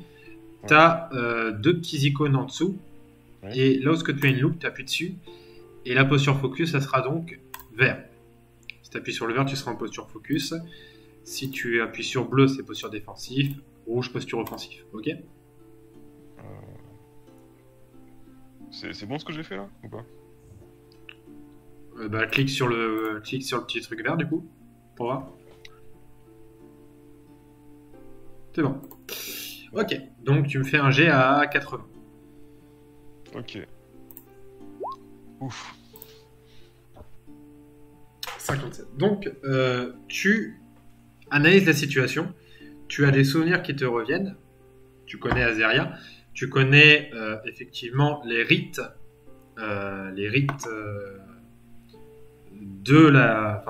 tu as 2 petits icônes en dessous, Ouais. et là où tu as une loupe, tu appuies dessus, et la posture focus, ça sera donc vert. Si tu appuies sur le vert, tu seras en posture focus. Si tu appuies sur bleu, c'est posture défensive, rouge, posture offensive, ok? C'est bon ce que j'ai fait là ou pas? Clique sur le petit truc vert du coup, pour voir. C'est bon. Ok, donc tu me fais un jet à 80. Ok. Ouf. 57. Donc, tu analyses la situation, tu as des souvenirs qui te reviennent, tu connais Azeria, tu connais effectivement les rites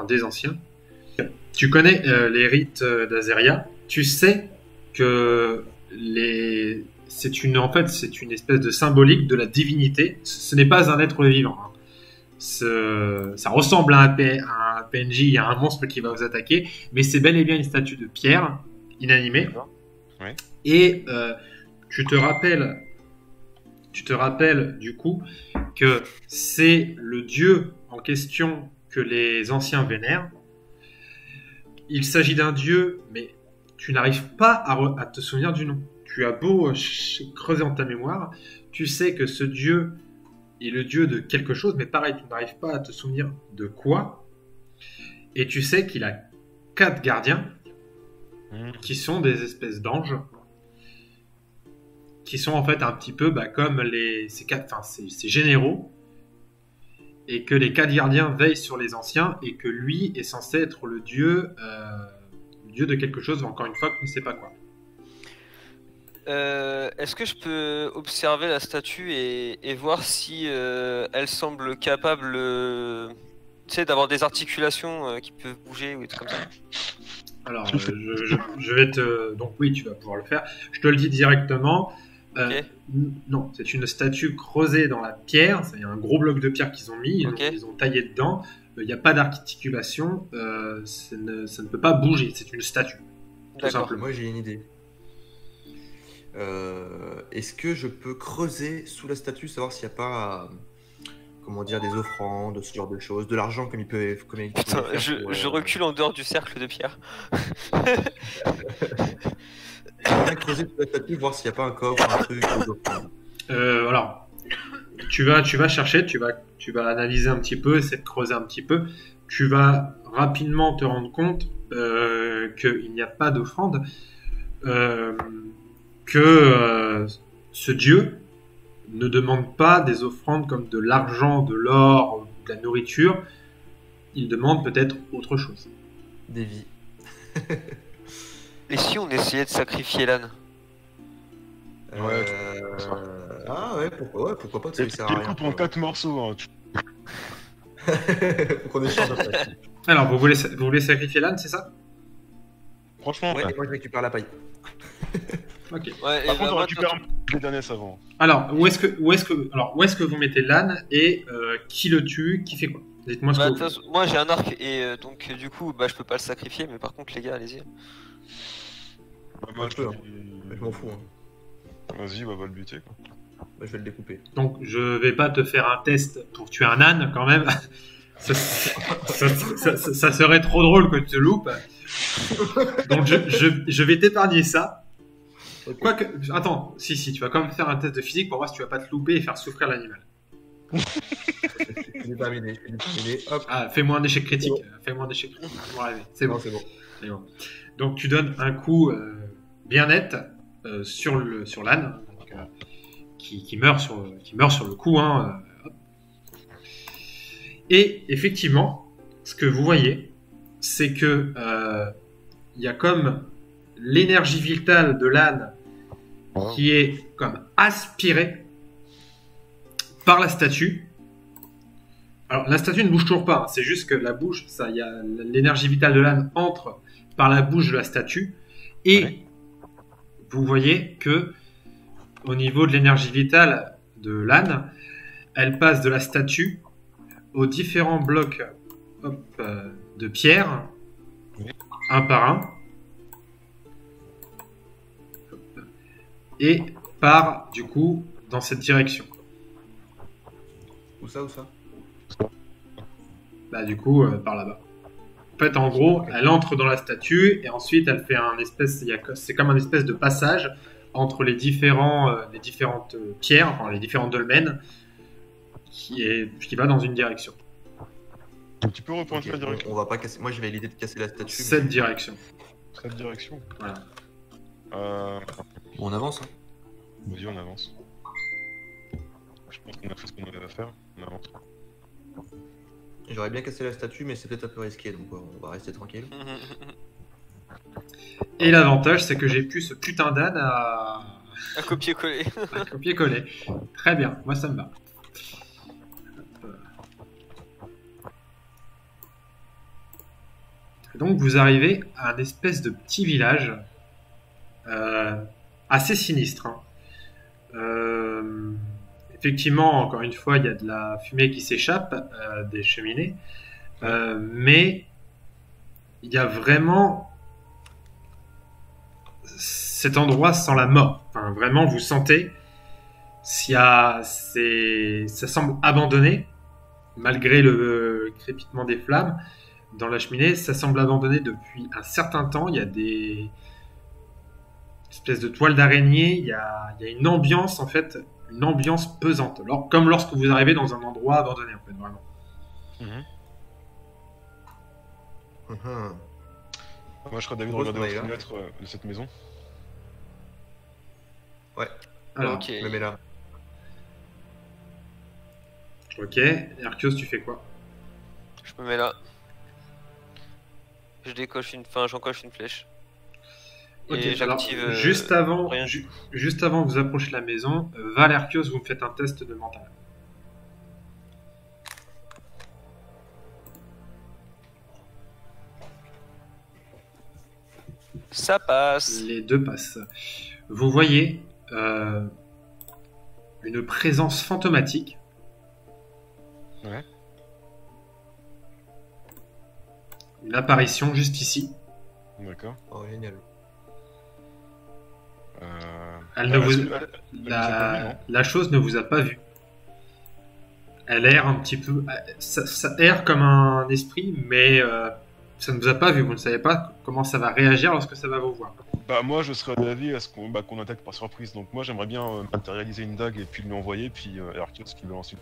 des anciens. Tu connais les rites d'Azeria. Tu sais que c'est une espèce de symbolique de la divinité. Ce n'est pas un être vivant. Hein. Ça ressemble à un PNJ, il y a un monstre qui va vous attaquer, mais c'est bel et bien une statue de pierre inanimée. Ouais. Et tu te rappelles du coup que c'est le dieu en question que les anciens vénèrent. Il s'agit d'un dieu, mais tu n'arrives pas à te souvenir du nom. Tu as beau creuser dans ta mémoire, tu sais que ce dieu est le dieu de quelque chose, mais pareil, tu n'arrives pas à te souvenir de quoi. Et tu sais qu'il a 4 gardiens qui sont des espèces d'anges, qui sont en fait un petit peu comme ces généraux, et que les 4 gardiens veillent sur les anciens, et que lui est censé être le dieu de quelque chose, encore une fois, que je ne sais pas quoi. Est-ce que je peux observer la statue et voir si elle semble capable d'avoir des articulations qui peuvent bouger ou des trucs comme ça? Alors, je vais te... Donc oui, tu vas pouvoir le faire. Je te le dis directement. Ok. Non, c'est une statue creusée dans la pierre. Il y a un gros bloc de pierre qu'ils ont mis. Ils ont taillé dedans. Il n'y a pas d'articulation. Ça ne peut pas bouger. C'est une statue. Tout D'accord. simplement. Moi j'ai une idée. Est-ce que je peux creuser sous la statue, savoir s'il n'y a pas, des offrandes, ce genre de choses, de l'argent comme il peut. Putain, je recule en dehors du cercle de pierre. J'aimerais creuser sous la statue, voir s'il n'y a pas un coffre, un truc. Alors, tu vas chercher, tu vas analyser un petit peu, essayer de creuser un petit peu. Tu vas rapidement te rendre compte qu'il n'y a pas d'offrande. euh, que ce dieu ne demande pas des offrandes comme de l'argent, de l'or, de la nourriture. Il demande peut-être autre chose. Des vies. Et si on essayait de sacrifier l'âne? Ouais, Ah ouais, pourquoi pas, ça lui Et sert à rien. coupe en 4 morceaux. Hein. Faut qu'on échange après. Alors, vous voulez sacrifier l'âne, c'est ça? Franchement, Ouais, et moi je récupère la paille. Ok. Ouais, par et contre, bah, on moi, récupère les derniers avant. Alors, où est-ce que vous mettez l'âne et qui le tue, qui fait quoi? Dites-moi ce bah, que de vous toute faites. façon, moi j'ai un arc et donc du coup bah je peux pas le sacrifier, mais par contre les gars allez-y. Bah, moi, Je peux, hein. dis- Je m'en fous, hein. Vas-y, bah, va le buter. Quoi. Bah, je vais le découper. Donc, je vais pas te faire un test pour tuer un âne, quand même. Ça serait trop drôle que tu te loupes. Donc, je vais t'épargner ça. Ok. Quoique, attends, si, tu vas quand même faire un test de physique pour voir si tu vas pas te louper et faire souffrir l'animal. Je suis déterminé. Hop. Ah, fais-moi un échec critique. Fais-moi un échec critique. Bon, allez, c'est bon. Non, c'est bon. C'est bon. Donc, tu donnes un coup bien net sur l'âne, donc, qui meurt sur le coup. Hein, hop. Et effectivement, ce que vous voyez, c'est que il y a comme l'énergie vitale de l'âne qui est comme aspirée par la statue. Alors, la statue ne bouge toujours pas, hein, c'est juste que la bouche, ça, il y a l'énergie vitale de l'âne entre par la bouche de la statue, et vous voyez que au niveau de l'énergie vitale de l'âne, elle passe de la statue aux différents blocs de pierre, un par un, et part du coup dans cette direction. Où ça? Bah du coup par là-bas. En fait, en gros, elle entre dans la statue et ensuite elle fait c'est comme un espèce de passage entre les différentes pierres, enfin les différents dolmens, qui va dans une direction. Tu peux reprendre Ok, la direction. on va pas casser. Moi j'ai l'idée de casser la statue. Cette direction. Cette direction. Voilà. Bon, on avance. Hein. Vas-y, on avance. Je pense qu'on a fait ce qu'on avait à faire. On avance. J'aurais bien cassé la statue, mais c'est peut-être un peu risqué, donc on va rester tranquille. Et l'avantage, c'est que j'ai pu ce putain d'âne à copier-coller. copier-coller. Très bien, moi ça me va. Donc vous arrivez à un espèce de petit village assez sinistre. Hein. Effectivement, encore une fois, il y a de la fumée qui s'échappe des cheminées, mais il y a vraiment cet endroit sans la mort. Enfin, vraiment, vous sentez, ça semble abandonné, malgré le crépitement des flammes dans la cheminée, ça semble abandonné depuis un certain temps. Il y a des espèces de toiles d'araignée, il y a une ambiance, en fait, une ambiance pesante. Alors, comme lorsque vous arrivez dans un endroit abandonné, en fait, vraiment. Moi, je serais d'avis de regarder la fenêtre de cette maison. Ouais. Alors, Ok. Je me mets là. ok. Arceus, tu fais quoi? Je me mets là. J'encoche une flèche. Ok, Et alors, j'active. juste avant rien. que vous approchez la maison, Val et Arceus, vous me faites un test de mental. Ça passe. Les deux passent. Vous voyez une présence fantomatique. Ouais. Une apparition juste ici. D'accord. Oh, génial. Elle ne vous... est-ce que- elle nous a pas vu, non La chose ne vous a pas vu. Elle erre un petit peu. Ça erre comme un esprit, mais ça ne vous a pas vu. Vous ne savez pas comment ça va réagir lorsque ça va vous voir. Bah, moi, je serais d'avis à ce qu'on attaque par surprise. Donc, moi, j'aimerais bien matérialiser une dague et puis lui envoyer, puis Arceus qui veut ensuite.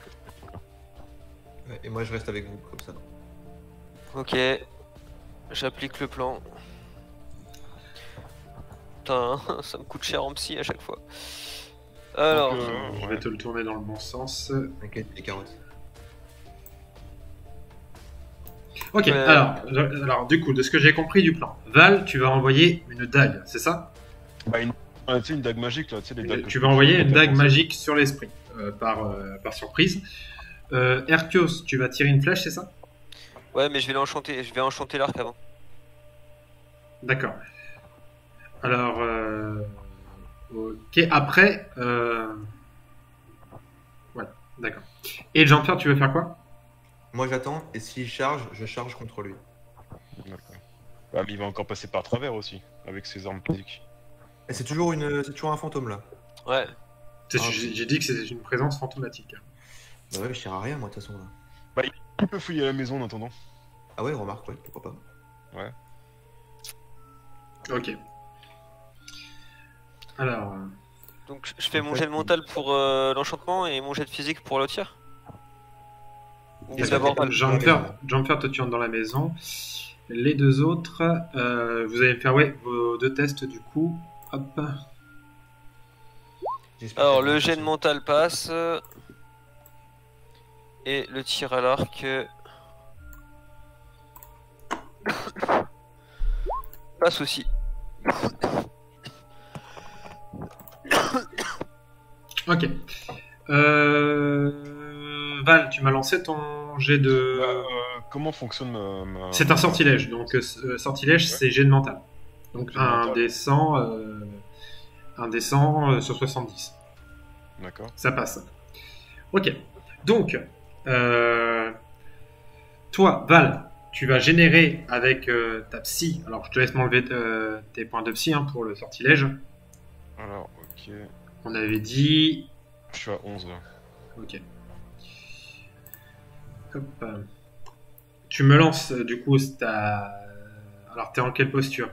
Ouais, et moi je reste avec vous, comme ça. Ok. J'applique le plan. putain, hein, ça me coûte cher en psy à chaque fois. Alors, Donc, Je vais te le tourner dans le bon sens. T'inquiète, les carottes. Ok, Ouais. alors du coup, de ce que j'ai compris du plan, Val, tu vas envoyer une dague, c'est ça? bah, tu sais, une dague magique, là, tu sais, les dagues que Tu peux vas envoyer faire une dague penser. magique sur l'esprit, par surprise. Erkios, tu vas tirer une flèche, c'est ça? ouais, mais je vais enchanter l'arc avant. D'accord. Alors, ok, après, ouais, d'accord. Et Jean-Pierre, tu veux faire quoi? Moi j'attends, et s'il charge, je charge contre lui. D'accord. Bah, mais il va encore passer par travers aussi, avec ses armes physiques. Et c'est toujours un fantôme là. Ouais. J'ai dit que c'était une présence fantomatique. Bah ouais, je tire à rien moi de toute façon là. Il peut fouiller la maison en attendant. Ah ouais, remarque, ouais, pourquoi pas. Ok. Alors, Donc je fais En mon fait, jet de mental pour l'enchantement et mon jet de physique pour le tir. Ou Et d'abord Val. Jean-Pierre, toi tu entres dans la maison. Les deux autres, vous allez me faire vos deux tests du coup. Hop. J'espère Alors que- le jet de mental passe. Et le tir à l'arc. Passe aussi. Ok. Val, tu m'as lancé ton jet de. Comment fonctionne ma... C'est un sortilège. Donc sortilège, Ouais. c'est jet de mental. Donc Jet de un mental. des 100, un des 100 sur 70. D'accord. Ça passe. Ok. Donc, toi, Val, tu vas générer avec ta psy. Alors, je te laisse m'enlever tes points de psy pour le sortilège. Alors, ok. On avait dit. Je suis à 11 là. Ok. Hop. Tu me lances, du coup, ta. Alors, t'es en quelle posture?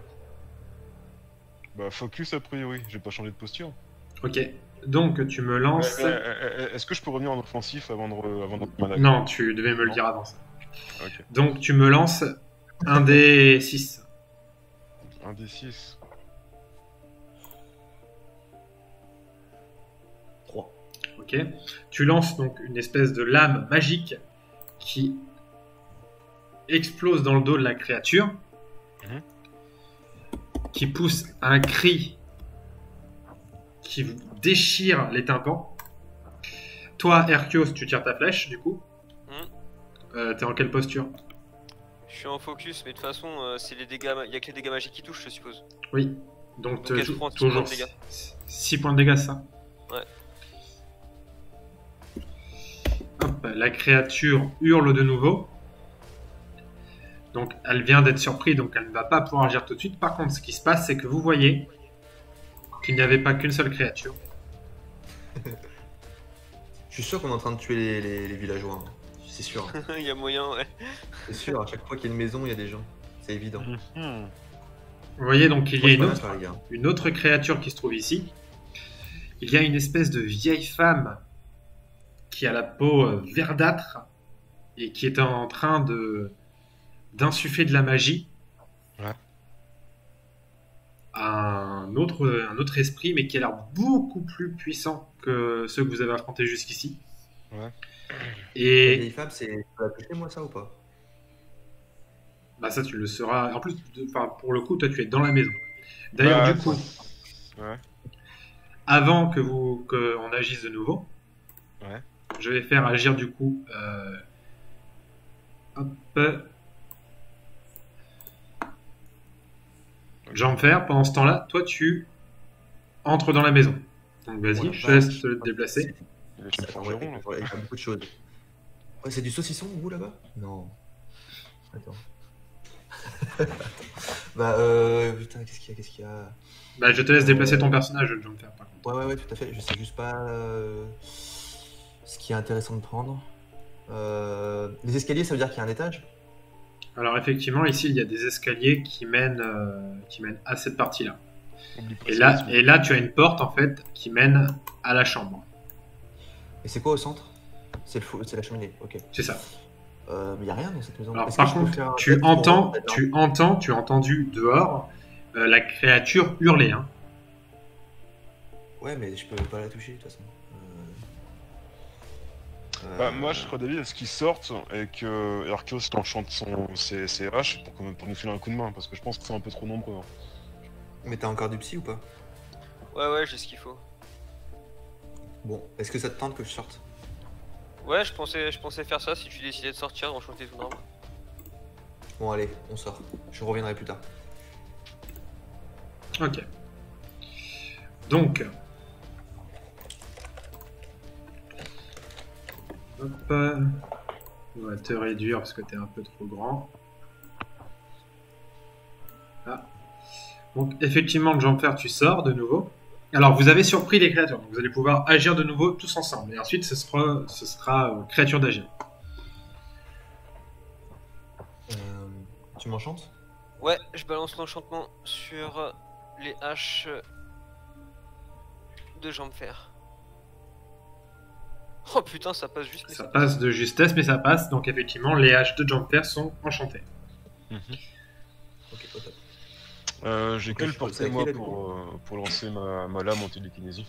Bah, focus a priori, j'ai pas changé de posture. Ok. Donc, tu me lances. Est-ce que je peux revenir en offensif avant de ma dague? Non, tu devais me le Non. dire avant ça. Ok. Donc, tu me lances un des 6. Un des 6. 3. Ok. Tu lances donc une espèce de lame magique qui explose dans le dos de la créature, Mhm. qui pousse un cri qui vous déchire les tympans. Toi, Erkios, tu tires ta flèche, du coup. T'es en quelle posture? Je suis en focus, mais de toute façon, c'est les dégâts. Il y a que les dégâts magiques qui touchent, je suppose. Oui. Donc, Donc, je prends 6 toujours points de dégâts. 6 points de dégâts, c'est ça? Ouais. Hop, la créature hurle de nouveau. Donc, elle vient d'être surprise, donc elle ne va pas pouvoir agir tout de suite. Par contre, ce qui se passe, c'est que vous voyez qu'il n'y avait pas qu'une seule créature. Je suis sûr qu'on est en train de tuer les villageois. hein. C'est sûr. Il y a moyen, ouais. C'est sûr, à chaque fois qu'il y a une maison, il y a des gens. C'est évident. Mhm. Vous voyez donc qu'il y Moi, a je peux une rien autre, faire, les gars. une autre créature qui se trouve ici. Il y a une espèce de vieille femme qui a la peau verdâtre et qui est en train d'insuffler de la magie Ouais. à un autre esprit, mais qui a l'air beaucoup plus puissant que ceux que vous avez affrontés jusqu'ici. Ouais. La Et vieille femme, c'est. Tu vas toucher moi ça ou pas? bah, ça, tu le sauras. En plus, pour le coup, toi, tu es dans la maison. D'ailleurs, Bah, du coup, Ouais. avant qu'on agisse de nouveau, Ouais. je vais faire agir du coup. Hop. Jean-Pierre, pendant ce temps-là, toi, tu entres dans la maison. Donc, vas-y, Oh la je te laisse vache. te déplacer. Il est chez le Attends, forgeron, là. il y a beaucoup de choses. Ouais, c'est du saucisson, vous là-bas? Non. Attends. Bah, putain, qu'est-ce qu'il y a? Bah, je te laisse déplacer ton personnage, Jean-Pierre, par contre. Ouais, tout à fait. Je sais juste pas ce qui est intéressant de prendre. Les escaliers, ça veut dire qu'il y a un étage? Alors, effectivement, ici, il y a des escaliers qui mènent à cette partie-là. Oublie pas Et ça, là, et là, tu as une porte, en fait, qui mène à la chambre. Et c'est quoi au centre? C'est la cheminée, ok. C'est ça. Mais il y a rien dans cette maison. Alors, Est-ce par que je peux contre, faire un tu test pour- as entendu dehors la créature hurler. Hein. Ouais, mais je peux pas la toucher de toute façon. Bah, moi, je serais d'avis à ce qu'ils sortent et que Arceus enchante ses haches pour nous filer un coup de main, parce que je pense que c'est un peu trop nombreux. Hein. Mais t'as encore du psy ou pas? Ouais, j'ai ce qu'il faut. Bon, est-ce que ça te tente que je sorte? Ouais, je pensais faire ça si tu décidais de sortir, d'enchanter ton arme. Bon, allez, on sort. Je reviendrai plus tard. Ok. Donc. Hop. On va te réduire parce que t'es un peu trop grand. Ah. Donc, effectivement, Jumper, tu sors de nouveau. Alors, vous avez surpris les créatures. Donc vous allez pouvoir agir de nouveau tous ensemble. Et ensuite, ce sera créature d'agir. Tu m'enchantes? Ouais, je balance l'enchantement sur les haches de jambes fer. Oh putain, ça passe juste. Ça passe de justesse, mais ça passe. Donc, effectivement, les haches de Jumper sont enchantées. Ok, au top. J'ai Ok, quelle je peux portée moi attaquer, là, pour lancer ma lame en télékinésie?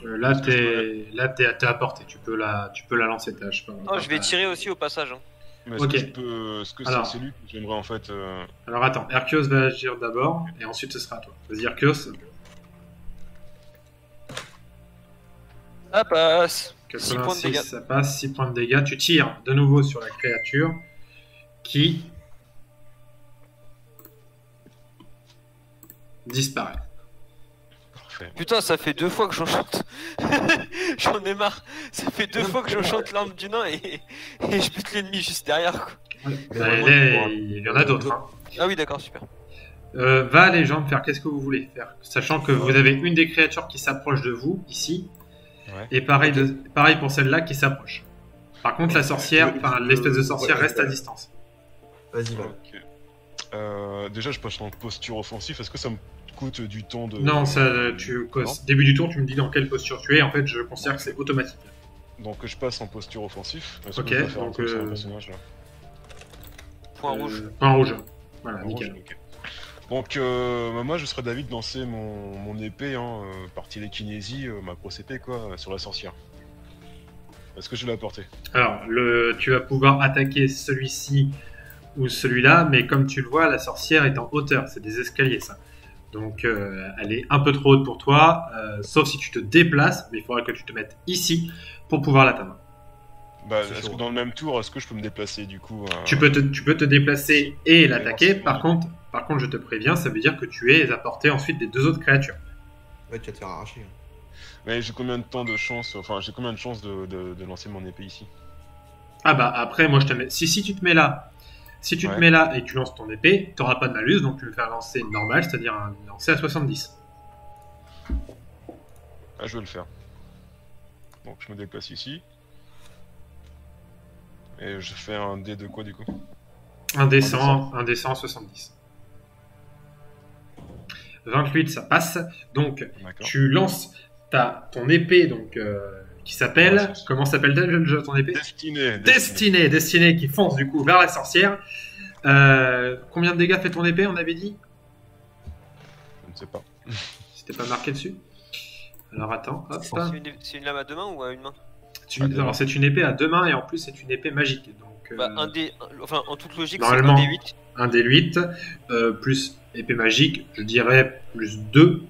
Là, t'es à portée. Tu peux la lancer ta hache. Oh, je vais tirer aussi au passage. Hein. Mais est-ce Ok. que je peux... Est-ce que Alors. c'est celui que j'aimerais en fait... Alors, attends. Arceus va agir d'abord, et ensuite, ce sera à toi. Vas-y, Arceus. Ça passe. 6 points de 86, dégâts. ça passe. 6 points de dégâts. Tu tires de nouveau sur la créature qui disparaît. Parfait. Putain, ça fait 2 fois que j'enchante. J'en ai marre. Ça fait 2 fois que j'enchante l'arme du nain et je bute l'ennemi juste derrière. Quoi. Ouais. Mais Bah, vraiment, là, il y en a d'autres. Hein. Ah oui, d'accord, super. Va les gens faire qu'est-ce que vous voulez faire, sachant que vous avez une des créatures qui s'approche de vous ici, Ouais. et pareil pour celle-là qui s'approche. Par contre, la sorcière, enfin l'espèce de sorcière Ouais, reste à ouais. distance. Vas-y, va. Ok. Déjà, je passe en posture offensive. Est-ce que ça me coûte du temps de... Non, ça, Non. début du tour, tu me dis dans quelle posture tu es. En fait, je considère que c'est automatique. Donc je passe en posture offensive. Est-ce Ok, que je dois faire un donc, truc sur mon personnage là? Point rouge. Point rouge. Voilà, Rouge, nickel. ok. Donc moi je serais d'avis de lancer mon épée par télékinésie, ma grosse épée quoi, sur la sorcière. Est-ce que je vais la porter? Alors, tu vas pouvoir attaquer celui-ci ou celui-là, mais comme tu le vois, la sorcière est en hauteur. C'est des escaliers, ça. Donc, elle est un peu trop haute pour toi, sauf si tu te déplaces, mais il faudra que tu te mettes ici pour pouvoir l'atteindre. Bah, C'est est-ce chaud. que dans le même tour, est-ce que je peux me déplacer du coup Tu peux te déplacer et l'attaquer. c'est Par contre, je te préviens, ça veut dire que tu es à portée ensuite des deux autres créatures. Ouais, tu vas te faire arracher. Hein. Mais j'ai combien de temps de chance, enfin j'ai combien de chances de lancer mon épée ici? Ah bah après, moi je te mets. Si tu te mets là, si tu te Ouais. mets là et que tu lances ton épée, t'auras pas de malus, donc tu veux faire lancer normal, c'est-à-dire un lancer à 70. Ah, je vais le faire. Donc je me déplace ici. Et je fais un dé de quoi du coup? Un descend à 70. 28, ça passe. Donc D'accord. tu lances ton épée donc qui s'appelle. Ouais, c'est- Comment s'appelle-t-elle déjà ton épée? Destinée qui fonce du coup vers la sorcière. Combien de dégâts fait ton épée, on avait dit? Je ne sais pas. C'était pas marqué dessus. Alors attends, hop. C'est une lame à deux mains ou à une main? Alors c'est une épée à deux mains et en plus c'est une épée magique. Donc Bah, enfin, en toute logique, c'est normalement, un D8. un des 8 plus épée magique, je dirais plus 2.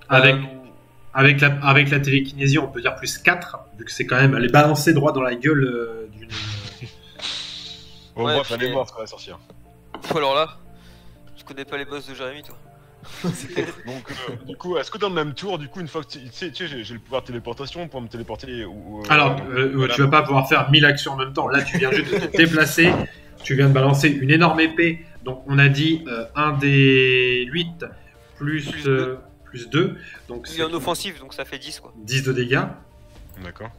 Avec la télékinésie, on peut dire plus 4, vu que c'est quand même, elle est balancée droit dans la gueule d'une. Bon, Ouais, bref, puis- elle est morte, quoi, la sorcière. Alors là, tu connais pas les boss de Jérémy, toi? Donc, du coup, est-ce que dans le même tour, du coup, une fois que tu sais, j'ai le pouvoir de téléportation pour me téléporter Alors, tu vas pas pouvoir faire 1000 actions en même temps. Là, tu viens juste de te déplacer. Tu viens de balancer une énorme épée. Donc, on a dit un des 8 plus 2. Donc, Il est en offensive, donc ça fait 10 quoi. 10 de dégâts. D'accord.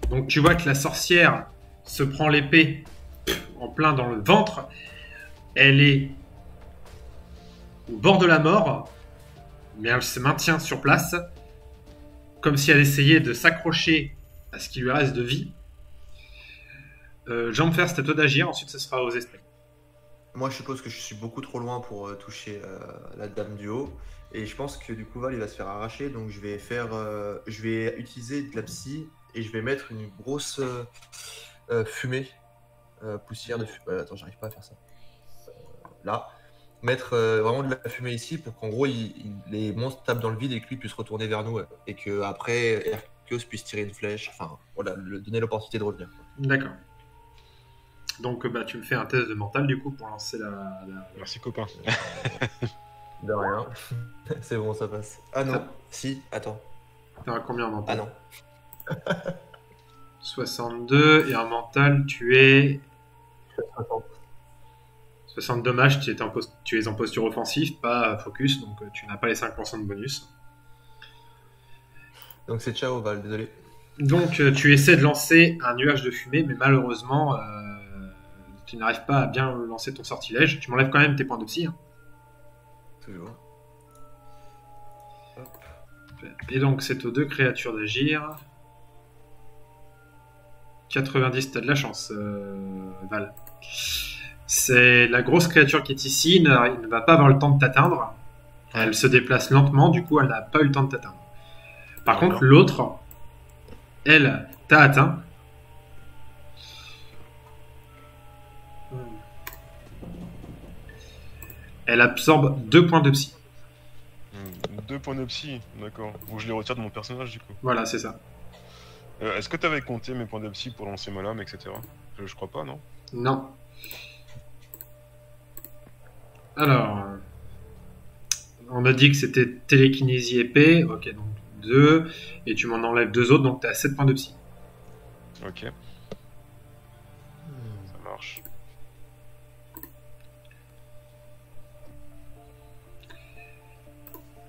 Donc, tu vois que la sorcière se prend l'épée en plein dans le ventre. Elle est au bord de la mort, mais elle se maintient sur place, comme si elle essayait de s'accrocher à ce qui lui reste de vie. Jean-Fer, c'est à toi d'agir, ensuite ce sera aux esprits. moi, je suppose que je suis beaucoup trop loin pour toucher la dame du haut. Et je pense que du coup, Val, il va se faire arracher. Donc, je vais utiliser de la psy et je vais mettre une grosse fumée, poussière de fumée. Attends, j'arrive pas à faire ça. Là. Mettre vraiment de la fumée ici pour qu'en gros, les monstres tapent dans le vide et que lui puisse retourner vers nous. Et que après, Arceus puisse tirer une flèche. Enfin, voilà, donner l'opportunité de revenir. D'accord. Donc, tu me fais un test de mental, du coup, pour lancer la... Merci, copain. De rien. C'est bon, ça passe. Ah non, Ça- si, attends. T'as combien en Ah mental? non. 62, et en mental, tu es... 60. 60 dommages, tu es en posture offensive, pas focus, donc tu n'as pas les 5% de bonus. Donc c'est ciao, Val, désolé. Donc, tu essaies de lancer un nuage de fumée, mais malheureusement, tu n'arrives pas à bien lancer ton sortilège. Tu m'enlèves quand même tes points de psy. Hein. Toujours. Hop. Et donc, c'est aux deux créatures d'agir. 90, t'as de la chance, Val. C'est la grosse créature qui est ici, ne va pas avoir le temps de t'atteindre. Elle se déplace lentement, du coup, elle n'a pas eu le temps de t'atteindre. Par contre, l'autre, elle t'a atteint. Elle absorbe 2 points de psy. 2 points de psy, d'accord. Faut que je les retire de mon personnage du coup. Voilà, c'est ça. Est-ce que t'avais compté mes points de psy pour lancer ma lame, etc. Je crois pas, non? Non. Alors, on a dit que c'était télékinésie épée. Ok, donc 2. Et tu m'en enlèves 2 autres, donc t'as 7 points de psy. Ok. Ça marche.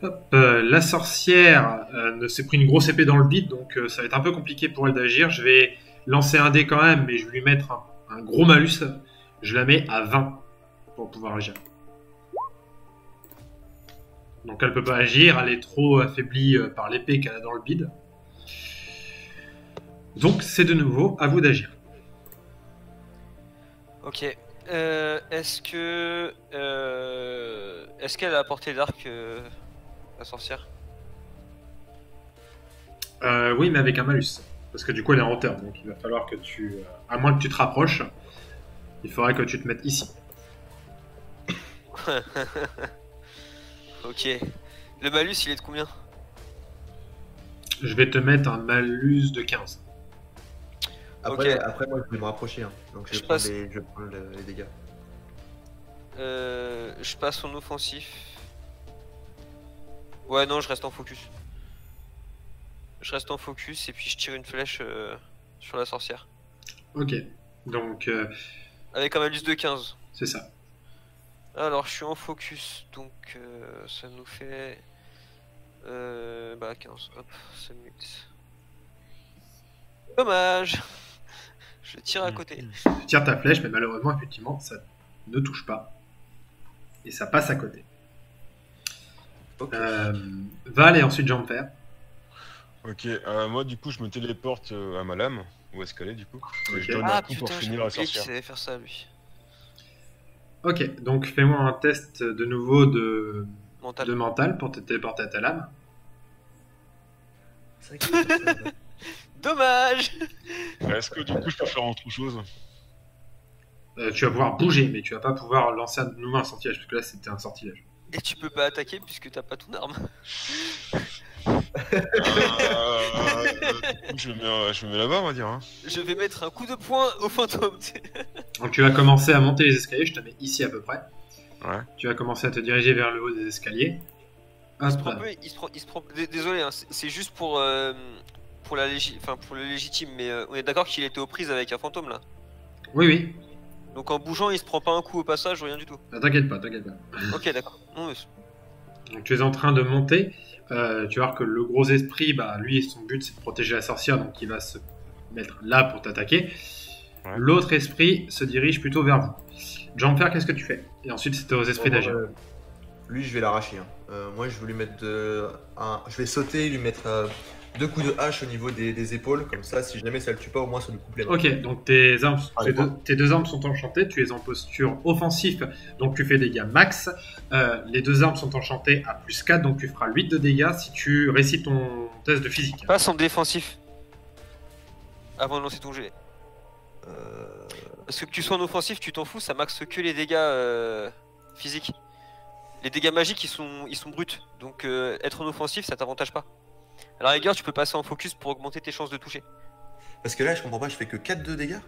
Hop, la sorcière ne s'est pris une grosse épée dans le bide, donc ça va être un peu compliqué pour elle d'agir. Je vais lancer un dé quand même, mais je vais lui mettre un gros malus. Je la mets à 20 pour pouvoir agir. Donc elle peut pas agir, elle est trop affaiblie par l'épée qu'elle a dans le bide. Donc c'est de nouveau à vous d'agir. Ok. Est-ce qu'elle a apporté l'arc, la sorcière? Oui, mais avec un malus. Parce que du coup elle est en hauteur, donc il va falloir que à moins que tu te rapproches, il faudrait que tu te mettes ici. Ok. Le malus, il est de combien? Je vais te mettre un malus de 15. Après, Ok. après moi, je vais me rapprocher. Hein. Donc, je Je vais passe. prendre les dégâts. Je passe en offensif. Ouais, non, je reste en focus. Je reste en focus et puis je tire une flèche sur la sorcière. Ok, donc Avec un malus de 15. c'est ça. Alors, je suis en focus, donc ça nous fait 15. Hop, 5 minutes. Dommage. Je tire à côté. Tu tires ta flèche, mais malheureusement, effectivement, ça ne touche pas. Et ça passe à côté. Ok. Val et ensuite Jumper. Ok, moi du coup je me téléporte à ma lame. Où est-ce qu'elle est du coup? Et Ok. je donne Ah un coup pour putain, finir j'ai la oublié qu'il sorcière. savait faire ça lui. Ok, donc fais-moi un test de nouveau de Mental. mental pour te téléporter à ta lame. C'est vrai que je vais faire ça, ouais. Dommage. Est-ce que du coup je peux faire autre chose? Tu vas pouvoir bouger, mais tu vas pas pouvoir lancer de nouveau un sortilège, parce que là c'était un sortilège. Et tu peux pas attaquer puisque t'as pas ton arme. Je me mets là-bas on va dire. Hein. Je vais mettre un coup de poing au fantôme. Donc tu vas commencer à monter les escaliers, je te mets ici à peu près. Ouais. Tu vas commencer à te diriger vers le haut des escaliers. Il se Hop. prend peu, il se prend. Désolé, hein, c'est juste pour pour le légitime, mais on est d'accord qu'il était aux prises avec un fantôme là. Oui, oui. Donc en bougeant, il se prend pas un coup au passage ou rien du tout. Ah, t'inquiète pas, t'inquiète pas. Ok, d'accord. Non, mais Donc tu es en train de monter. Tu vas voir que le gros esprit, lui, son but c'est de protéger la sorcière, donc il va se mettre là pour t'attaquer. Ouais. L'autre esprit se dirige plutôt vers vous. Jumper, qu'est-ce que tu fais? Et ensuite c'est aux esprits d'agir. Lui, je vais l'arracher. Hein. Moi, je vais lui mettre je vais sauter, lui mettre 2 coups de hache au niveau des épaules, comme ça, si jamais ça le tue pas, au moins ça lui coupe les mains. Ok, donc tes armes, Allez, tes deux armes sont enchantées, tu es en posture offensif, donc tu fais des dégâts max. Les deux armes sont enchantées à plus 4, donc tu feras 8 de dégâts si tu récites ton test de physique. Passe en défensif. Avant de lancer ton jet. Parce que tu sois en offensif, tu t'en fous, ça maxe que les dégâts physiques. Les dégâts magiques, ils sont bruts. Donc être en offensif, ça t'avantage pas. À la rigueur, tu peux passer en focus pour augmenter tes chances de toucher. Parce que là, je comprends pas, je fais que 4 de dégâts.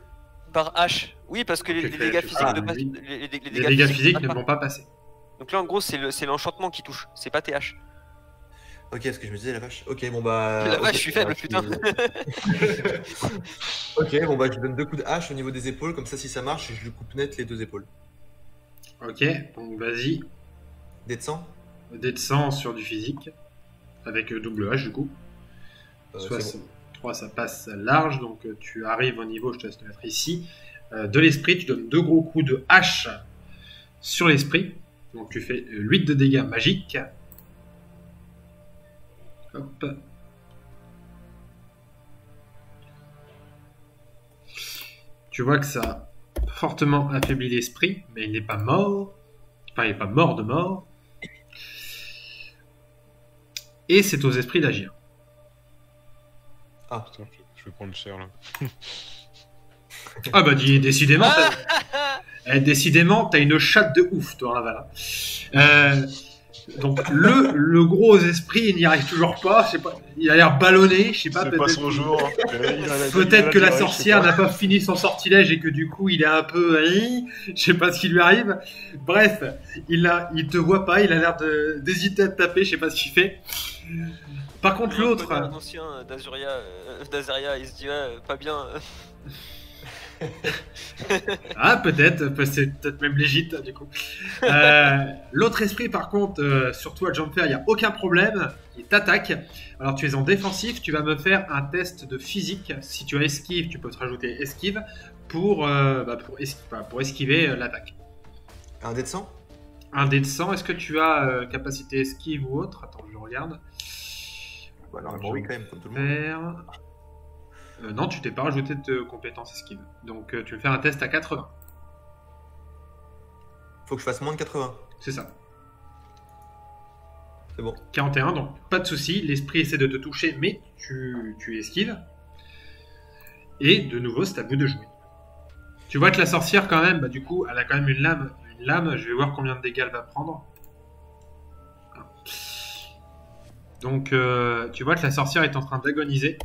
Par H. Oui, parce que les Tu dégâts fais- physiques ah, ne passent. oui. Les Les dégâts physiques passent ne pas. vont pas passer. Donc là, en gros, c'est l'enchantement qui touche. C'est pas tes H. Ok, ce que je me disais, la vache. Ok, bon bah. La ok, vache, je suis faible, bah, putain. Ok, bon bah, je lui donne 2 coups de hache au niveau des épaules, comme ça, si ça marche, je lui coupe net les 2 épaules. Ok, donc vas-y, Dés de sang dé de 100 sur du physique, avec double H du coup. C'est 3 ça passe large, donc tu arrives au niveau, je te laisse te mettre ici. De l'esprit, tu donnes 2 gros coups de hache sur l'esprit. Donc tu fais 8 de dégâts magiques. Hop. Tu vois que ça a fortement affaibli l'esprit, mais il n'est pas mort. Enfin, il n'est pas mort de mort. Et c'est aux esprits d'agir. Ah, Putain, je vais prendre cher là. Ah bah décidément, décidément, t'as une chatte de ouf, toi, hein, voilà. Donc le gros esprit, il n'y arrive toujours pas. Je sais pas, il a l'air ballonné. Je sais pas. C'est pas son jour. Hein. Peut-être que la sorcière n'a pas fini son sortilège et que du coup il est un peu, je sais pas ce qui lui arrive. Bref, il te voit pas, il a l'air d'hésiter à te taper, je sais pas ce qu'il fait. Par contre l'autre, Un ancien d'Azaria, il se dit pas bien. ah peut-être, c'est peut-être même légit du coup. L'autre esprit par contre, sur toi Jumper, il y a aucun problème, il t'attaque. Alors tu es en défensif, tu vas me faire un test de physique. Si tu as esquive, tu peux te rajouter esquive pour esquiver l'attaque. un dé de sang Un dé de 100, est-ce que tu as capacité esquive ou autre? Attends, je regarde. Bah, normalement, oui, quand même, comme tout le monde. Faire... non, tu t'es pas rajouté de compétence esquive. Donc tu veux faire un test à 80. Faut que je fasse moins de 80. C'est ça. C'est bon. 41, donc pas de souci. L'esprit essaie de te toucher, mais tu esquives. Et de nouveau, c'est à vous de jouer. Tu vois que la sorcière, quand même, bah, du coup, elle a quand même une lame. Une lame, je vais voir combien de dégâts elle va prendre. Donc, tu vois que la sorcière est en train d'agoniser.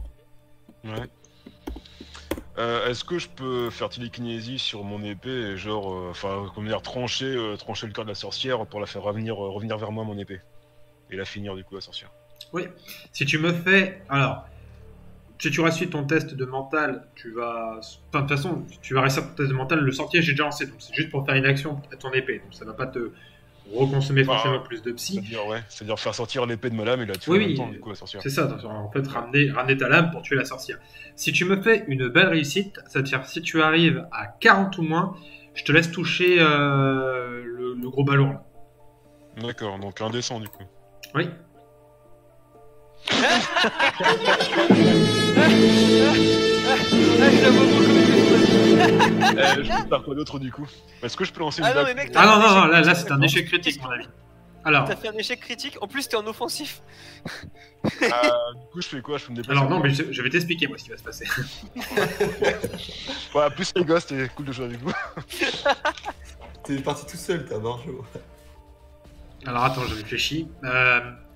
Ouais. Est-ce que je peux faire télékinésie sur mon épée et genre, comment dire, trancher le cœur de la sorcière pour la faire revenir vers moi mon épée et la finir du coup la sorcière. Oui. Si tu me fais... Alors, si tu réussis ton test de mental, tu vas... Enfin, de toute façon, tu vas réussir ton test de mental. Le sorcier, j'ai déjà lancé. Donc, c'est juste pour faire une action à ton épée. Donc, ça va pas te reconsommer forcément plus de psy. C'est-à-dire faire sortir l'épée de ma lame et la tuer Oui, en même oui. temps du coup la sorcière. C'est ça. En fait, ramener ta lame pour tuer la sorcière. Si tu me fais une belle réussite, c'est-à-dire si tu arrives à 40 ou moins, je te laisse toucher le gros ballon. Là. D'accord, donc indécent du coup. Oui. Je la vois beaucoup. Je peux faire quoi d'autre du coup? Est-ce que je peux lancer une Ah non, dague mais mec, Ah non, là c'est un échec critique, mon avis. Alors, T'as fait un échec critique, en plus t'es en offensif. Du coup je fais quoi? Je peux me déplacer? alors non, mais je vais t'expliquer moi ce qui va se passer. Ouais, plus les gars, c'était cool de jouer avec vous. T'es parti tout seul, t'as margeau. Alors attends, je réfléchis.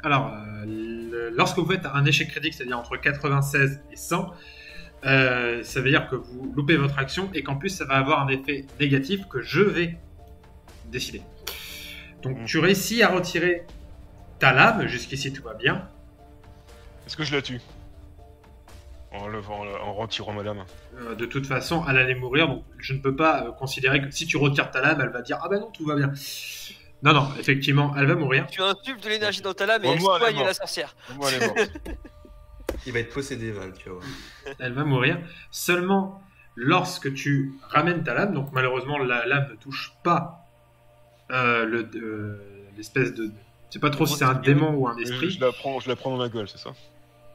Lorsque vous faites un échec critique, c'est-à-dire entre 96 et 100, ça veut dire que vous loupez votre action et qu'en plus ça va avoir un effet négatif que je vais décider. Donc tu réussis à retirer ta lame, jusqu'ici tout va bien. Est-ce que je la tue? En retirant ma lame. De toute façon, elle allait mourir, donc je ne peux pas considérer que si tu retires ta lame, elle va dire « Ah ben non, tout va bien ». Non, effectivement, elle va mourir. Tu insuffles de l'énergie dans ta lame et Bon, elle moi, elle est soigne morte. la sorcière. Moi, elle est morte. Il va être possédé, Val, tu vois. Elle va mourir. Seulement, lorsque tu ramènes ta lame, donc malheureusement, la lame ne touche pas l'espèce de... Je sais pas trop si c'est un démon ou un esprit. Je la prends dans la gueule, c'est ça?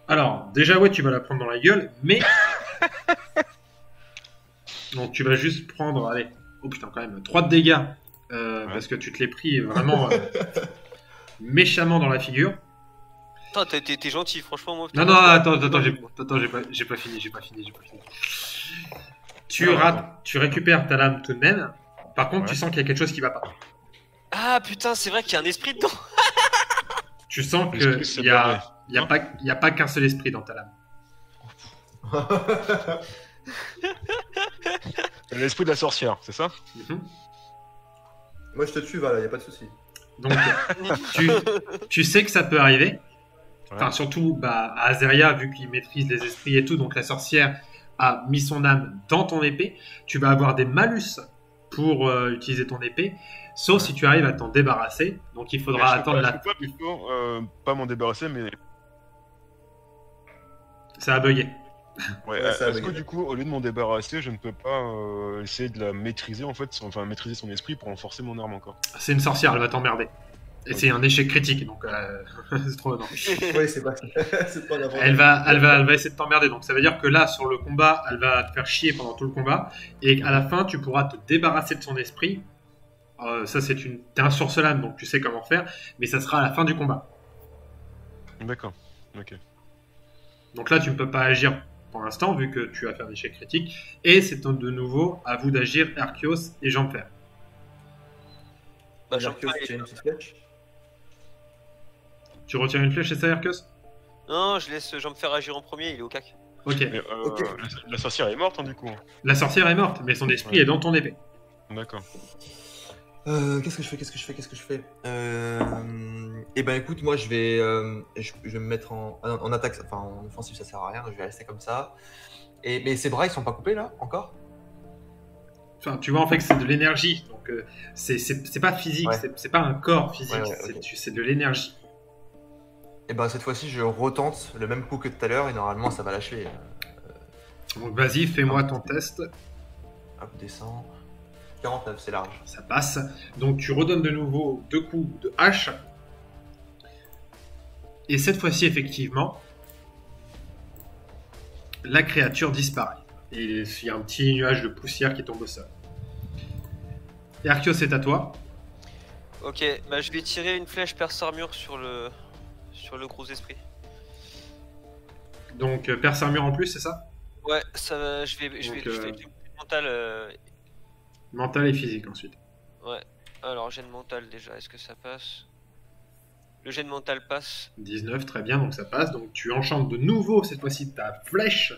Alors, déjà, ouais, tu vas la prendre dans la gueule, mais. Donc, tu vas juste prendre, allez, oh putain, quand même, 3 de dégâts. Parce que tu te l'es pris vraiment méchamment dans la figure. Putain, t'es gentil, franchement, moi. Non, non, attends, j'ai pas fini. Tu récupères ta lame tout de même. Par contre, tu sens qu'il y a quelque chose qui va pas. Ah putain, c'est vrai qu'il y a un esprit dedans. Tu sens L'esprit, qu'il c'est y a, barré. y a pas qu'un seul esprit dans ta lame. L'esprit de la sorcière, c'est ça? Mhm. Moi, je te tue, voilà, y a pas de souci. Donc, tu sais que ça peut arriver. Enfin, surtout à Azeria, vu qu'il maîtrise les esprits et tout, donc la sorcière a mis son âme dans ton épée. Tu vas avoir des malus pour utiliser ton épée, sauf si tu arrives à t'en débarrasser. Donc il faudra attendre Je peux pas plutôt pas m'en débarrasser, mais Ça a bugué. ouais, Ouais, ça a est-ce que bugué. du coup, au lieu de m'en débarrasser, je ne peux pas essayer de la maîtriser en fait, enfin maîtriser son esprit pour renforcer mon arme encore? C'est une sorcière, elle va t'emmerder. Et c'est un échec critique, donc c'est trop non. Oui, c'est pas, c'est pas n'importe Elle va essayer de t'emmerder. Donc ça veut dire que là, sur le combat, elle va te faire chier pendant tout le combat. Et à la fin, tu pourras te débarrasser de son esprit. Ça, t'es un sorcelame, donc tu sais comment faire. Mais ça sera à la fin du combat. D'accord, ok. Donc là, tu ne peux pas agir pour l'instant, vu que tu as fait un échec critique. Et c'est de nouveau à vous d'agir, Arceus et Jean-Pierre. Bah, dire j'en que parle. c'est une petite flèche. Tu retires une flèche, c'est ça, Arceus? Non, je laisse Jean-Pierre agir en premier, il est au cac. Ok. Mais Ok. la sorcière est morte, hein, du coup. La sorcière est morte, mais son esprit Ouais. est dans ton épée. D'accord. Qu'est-ce que je fais Eh ben écoute, moi je vais me mettre en attaque, enfin en offensive ça sert à rien, je vais rester comme ça. Mais ces bras ils sont pas coupés là encore? Enfin, tu vois en fait que c'est de l'énergie, donc c'est pas physique, Ouais. c'est pas un corps physique, Ouais, ok. c'est de l'énergie. Et ben cette fois-ci je retente le même coup que tout à l'heure et normalement ça va lâcher. Donc vas-y, fais-moi ton test, Hop, descend. 49, c'est large. ça passe. Donc tu redonnes de nouveau 2 coups de hache. Et cette fois-ci, effectivement, la créature disparaît. Et il y a un petit nuage de poussière qui tombe au sol. Et Arceus, c'est à toi. Ok, bah je vais tirer une flèche perce armure sur le gros esprit. Donc perce armure en plus, c'est ça? Ouais, ça va, je Donc, fais du mental. Mental et physique ensuite. Ouais, alors gène mental déjà, est-ce que ça passe? Le gène mental passe. 19, très bien, donc ça passe. Donc tu enchantes de nouveau, cette fois-ci, ta flèche,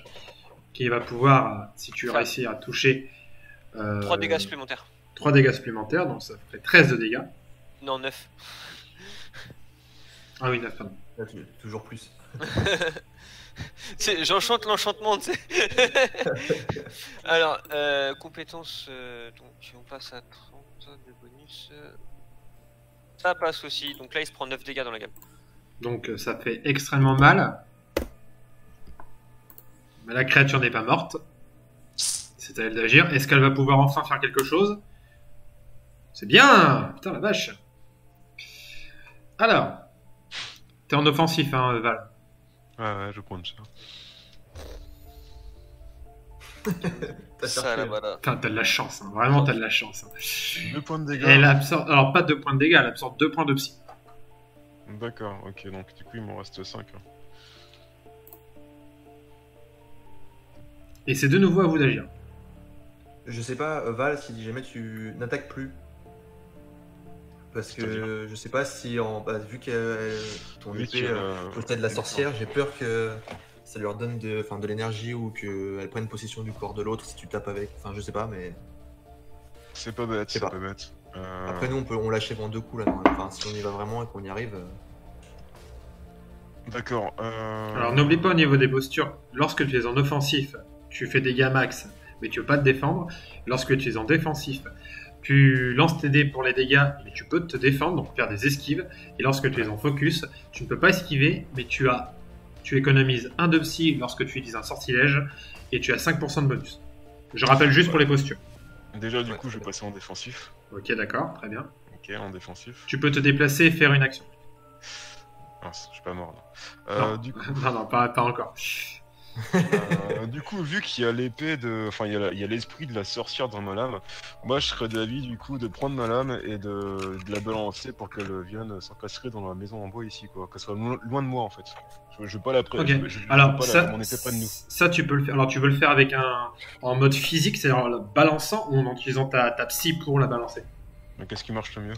qui va pouvoir, si tu Ça. réussis à toucher... 3 dégâts supplémentaires. 3 dégâts supplémentaires, donc ça ferait 13 de dégâts. Non, 9. Ah oui, 9, pardon. Là, toujours plus. J'enchante l'enchantement, tu sais. Alors, compétences, donc on passe à 30 de bonus. Ça passe aussi, donc là il se prend 9 dégâts dans la gamme. Donc ça fait extrêmement mal. Mais la créature n'est pas morte. C'est à elle d'agir. Est-ce qu'elle va pouvoir enfin faire quelque chose? C'est bien! Putain la vache! Alors, t'es en offensif, hein, Val. Ouais, je prends ça. T'as Ça, cherché. là, voilà. Putain, t'as de la chance, hein. Vraiment t'as de la chance. Hein. 2 points de dégâts. Elle absorbe, alors pas 2 points de dégâts, elle absorbe 2 points de psy. D'accord, ok, donc du coup il m'en reste 5. Et c'est de nouveau à vous d'agir. Je sais pas, Val, si jamais tu n'attaques plus. Parce que je sais pas si, vu que ton Oui, épée tu possède la sorcière, j'ai peur que ça lui redonne de l'énergie ou qu'elle prenne possession du corps de l'autre si tu tapes avec. Enfin, je sais pas, mais C'est pas bête, sais c'est pas. pas bête. après, nous, on l'achève en 2 coups là. Normalement. Enfin, si on y va vraiment et qu'on y arrive. D'accord. Alors n'oublie pas au niveau des postures, lorsque tu es en offensif, tu fais dégâts max, mais tu veux pas te défendre. Lorsque tu es en défensif, tu lances tes dés pour les dégâts, mais tu peux te défendre, donc faire des esquives. Et lorsque tu es en focus, tu ne peux pas esquiver, mais tu économises 1 de psy lorsque tu utilises un sortilège, et tu as 5% de bonus. Je rappelle juste pour les postures. Déjà, du Ouais, coup, je vais ouais. passer en défensif. Ok, d'accord, très bien. Ok, en défensif. Tu peux te déplacer et faire une action. Mince, je suis pas mort là. Non. Du coup, Non, pas encore. du coup, vu qu'il y a l'épée de, enfin, il y a l'esprit de la sorcière dans ma lame, moi, je serais d'avis du coup de prendre ma lame et de la balancer pour qu'elle vienne s'encastrer dans la maison en bois ici, quoi, qu'elle soit loin de moi en fait. Je veux pas la Ok. je veux Alors, pas mon épée près de nous. ça, tu peux le faire. Alors, tu veux le faire avec en mode physique, c'est-à-dire en la balançant ou en utilisant ta psy pour la balancer. Mais qu'est-ce qui marche le mieux?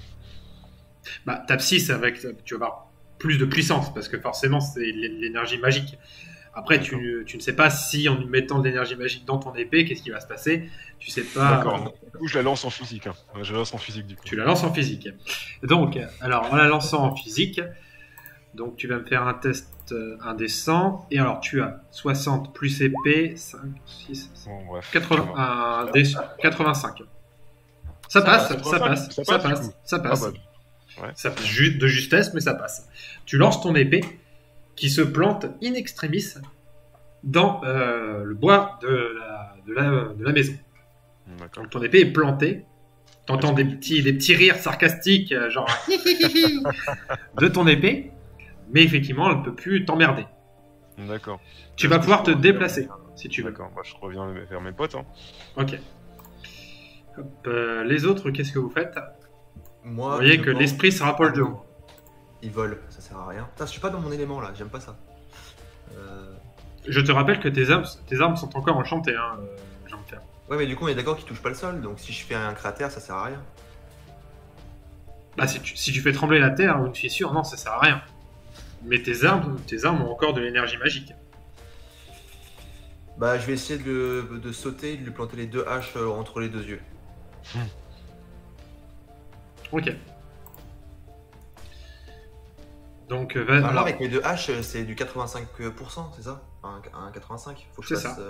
Bah, ta psy, c'est avec, tu vas avoir plus de puissance parce que forcément, c'est l'énergie magique. Après, tu ne sais pas si en mettant de l'énergie magique dans ton épée, qu'est-ce qui va se passer. Tu sais pas. D'accord. Du coup, je la lance en physique. Hein. Je la lance en physique du coup. Tu la lances en physique. Donc, alors, en la lançant en physique, donc tu vas me faire un test indécent. Et alors, tu as 60 plus épée, 5, 6, 7, Bon, bref. 85. Ça passe, ça passe, ça ça passe, du passe, coup. ça passe. Ah bah, ouais. Ça passe de justesse, mais ça passe. Tu lances ton épée qui se plante in extremis dans le bois de la maison. D'accord. Donc ton épée est plantée. T'entends des petits rires sarcastiques, genre de ton épée, mais effectivement, elle ne peut plus t'emmerder. D'accord. Tu vas pouvoir te déplacer, si tu veux. D'accord, bah, je reviens vers mes potes. Hein. Ok. Hop, les autres, qu'est-ce que vous faites? Moi, Vous voyez je que pense- l'esprit se rapproche de Ah vous. non. Ils volent, ça sert à rien. Putain, je suis pas dans mon élément là, j'aime pas ça. Je te rappelle que tes armes sont encore enchantées, hein, Jean-Pierre. Ouais, mais du coup, on est d'accord qu'ils touchent pas le sol, donc si je fais un cratère, ça sert à rien. Bah, si tu fais trembler la terre ou une fissure, non, ça sert à rien. Mais tes armes ont encore de l'énergie magique. Bah, je vais essayer de sauter, de lui planter les deux haches entre les deux yeux. Ok. Donc, Alors, alors, avec les deux haches, c'est du 85%, c'est ça? Un 85? Faut que je C'est fasse. ça.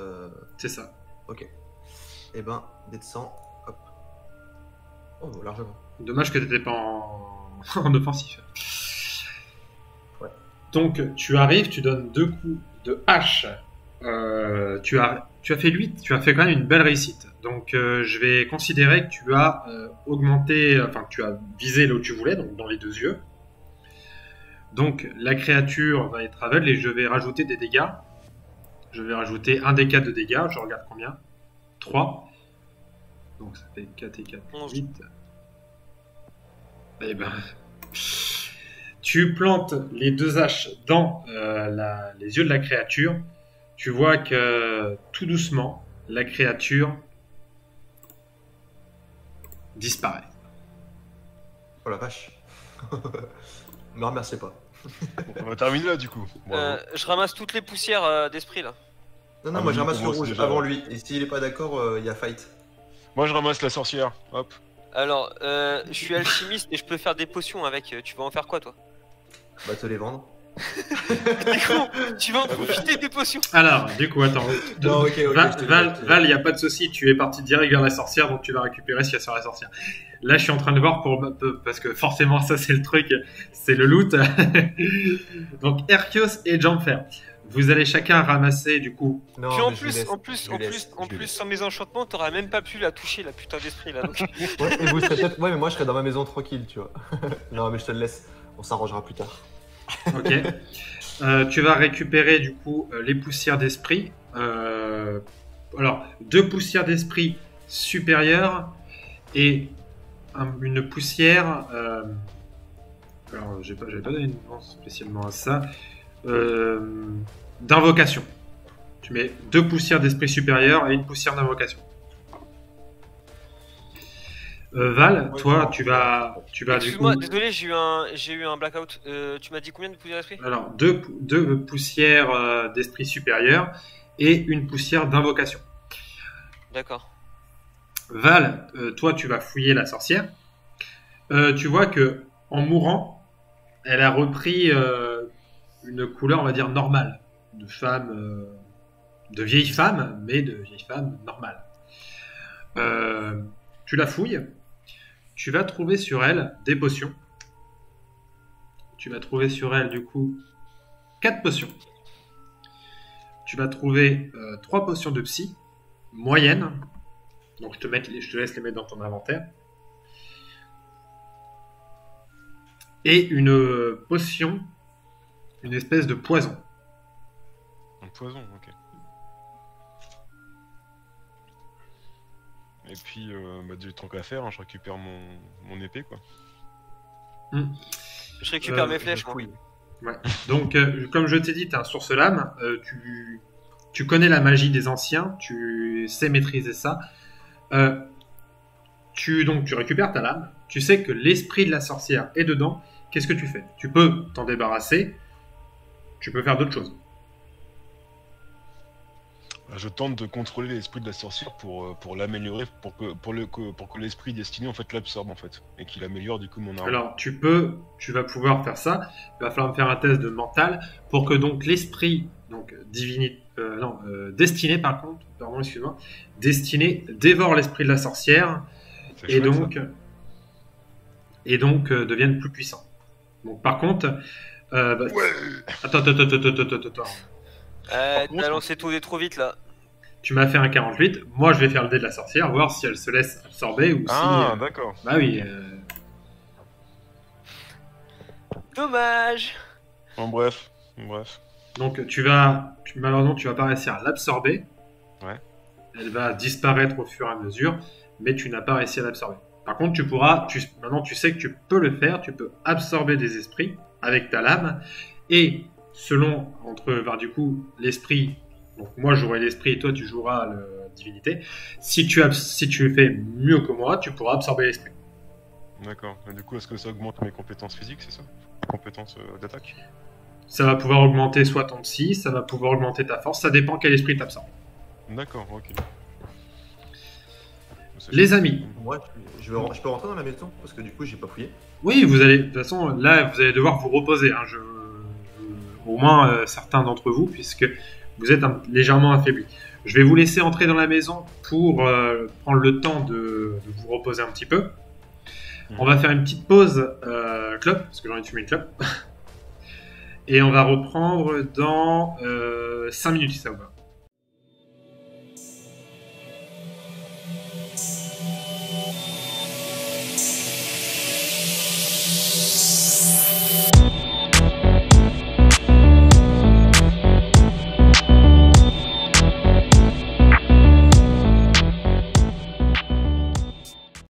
C'est ça. Ok. Et ben, des de 100, hop. Oh, largement. Dommage que t'étais pas en offensif. Ouais. Donc, tu arrives, tu donnes 2 coups de hache. Tu as fait 8, tu as fait quand même une belle réussite. Donc, je vais considérer que tu as augmenté, enfin, que tu as visé là où tu voulais, donc dans les 2 yeux. Donc, la créature va être aveugle et je vais rajouter des dégâts. Je vais rajouter 1 des 4 de dégâts. Je regarde combien. 3. Donc, ça fait 4 et 4, 8. Eh ben, tu plantes les 2 haches dans les yeux de la créature. Tu vois que tout doucement, la créature disparaît. Oh la vache. Me remerciez pas. On va terminer là du coup. Bravo. Je ramasse toutes les poussières d'esprit là. Non, non, Ah moi oui, je ramasse moi le aussi, rouge déjà. avant lui. Et s'il est pas d'accord, il y a fight. Moi je ramasse la sorcière. Hop. Alors, je suis alchimiste et je peux faire des potions avec. Tu vas en faire quoi toi? Bah, te les vendre. T'es con. Tu vas en profiter des potions. Alors, du coup, attends. Non, ok, Val, je te Val, dis. Val, il n'y a pas de souci. Tu es parti direct vers la sorcière, donc tu vas récupérer ce qu'il y a sur la sorcière. Là, je suis en train de voir parce que forcément, ça, c'est le truc, c'est le loot. Donc, Erkios et Jean-Fer. Vous allez chacun ramasser, du coup. Non, Puis en mais je plus, lui laisse, en plus, je en lui laisse, plus, en je lui plus, laisse. sans mes enchantements, t'aurais même pas pu la toucher, la putain d'esprit là. Donc... Ouais, et vous serez peut-être. Ouais, mais moi je serai dans ma maison tranquille, tu vois. Non, mais je te le laisse. On s'arrangera plus tard. Ok. Tu vas récupérer, du coup, les poussières d'esprit. Alors, 2 poussières d'esprit supérieures et une poussière. Alors, j'avais pas donné une nom spécialement à ça. D'invocation. Tu mets 2 poussières d'esprit supérieures et une poussière d'invocation. Val, Ouais, toi, non, tu vas du coup. Excuse-moi, désolé, j'ai eu un blackout. Tu m'as dit combien de poussières d'esprit? Alors, deux poussières d'esprit supérieur et une poussière d'invocation. D'accord. Val, toi, tu vas fouiller la sorcière. Tu vois que en mourant, elle a repris une couleur, on va dire, normale. De femme, de vieille femme, mais de vieille femme normale. Tu la fouilles. Tu vas trouver sur elle des potions. Tu vas trouver sur elle, du coup, 4 potions. Tu vas trouver 3 potions de psy, moyennes. Donc je te laisse les mettre dans ton inventaire. Et une potion une espèce de poison. Un poison, ok. Et puis, du temps qu'à faire, hein, je récupère mon épée, quoi. Je récupère mes Je flèches, moi. fouille. Ouais. Donc, comme je t'ai dit, tu es un source-lame. Tu connais la magie des anciens. Tu sais maîtriser ça. Donc, tu récupères ta lame. Tu sais que l'esprit de la sorcière est dedans. Qu'est-ce que tu fais? Tu peux t'en débarrasser. Tu peux faire d'autres choses. Je tente de contrôler l'esprit de la sorcière pour l'améliorer, pour que l'esprit destiné en fait l'absorbe en fait, et qu'il améliore du coup mon arme. Alors, tu vas pouvoir faire ça. Il va falloir me faire un test de mental pour que donc l'esprit, donc destiné par contre, pardon, excuse-moi, destiné dévore l'esprit de la sorcière C'est et chouette, ça. donc devienne plus puissant. Donc par contre, Ouais. attends. T'as lancé tout trop vite là. Tu m'as fait un 48. Moi, je vais faire le dé de la sorcière, voir si elle se laisse absorber ou Ah, si. d'accord. Bah oui. Dommage. Bon, bref. Donc malheureusement, tu vas pas réussir à l'absorber. Ouais. Elle va disparaître au fur et à mesure, mais tu n'as pas réussi à l'absorber. Par contre, maintenant tu sais que tu peux le faire, tu peux absorber des esprits avec ta lame, et du coup, l'esprit, donc moi j'aurai l'esprit et toi tu joueras la divinité. Si tu fais mieux que moi, tu pourras absorber l'esprit. D'accord. Et du coup, est-ce que ça augmente mes compétences physiques, c'est ça? Compétences d'attaque? Ça va pouvoir augmenter soit ton psy, ça va pouvoir augmenter ta force, ça dépend quel esprit t'absorbe. D'accord, ok. Les amis. Moi, je peux rentrer dans la maison parce que du coup, j'ai pas fouillé. Oui, de toute façon, là, vous allez devoir vous reposer. Hein, au moins certains d'entre vous, puisque vous êtes légèrement affaiblis. Je vais vous laisser entrer dans la maison pour prendre le temps de vous reposer un petit peu. On va faire une petite pause clope, parce que j'ai envie de fumer une clope. Et on va reprendre dans 5 minutes, si ça vous va.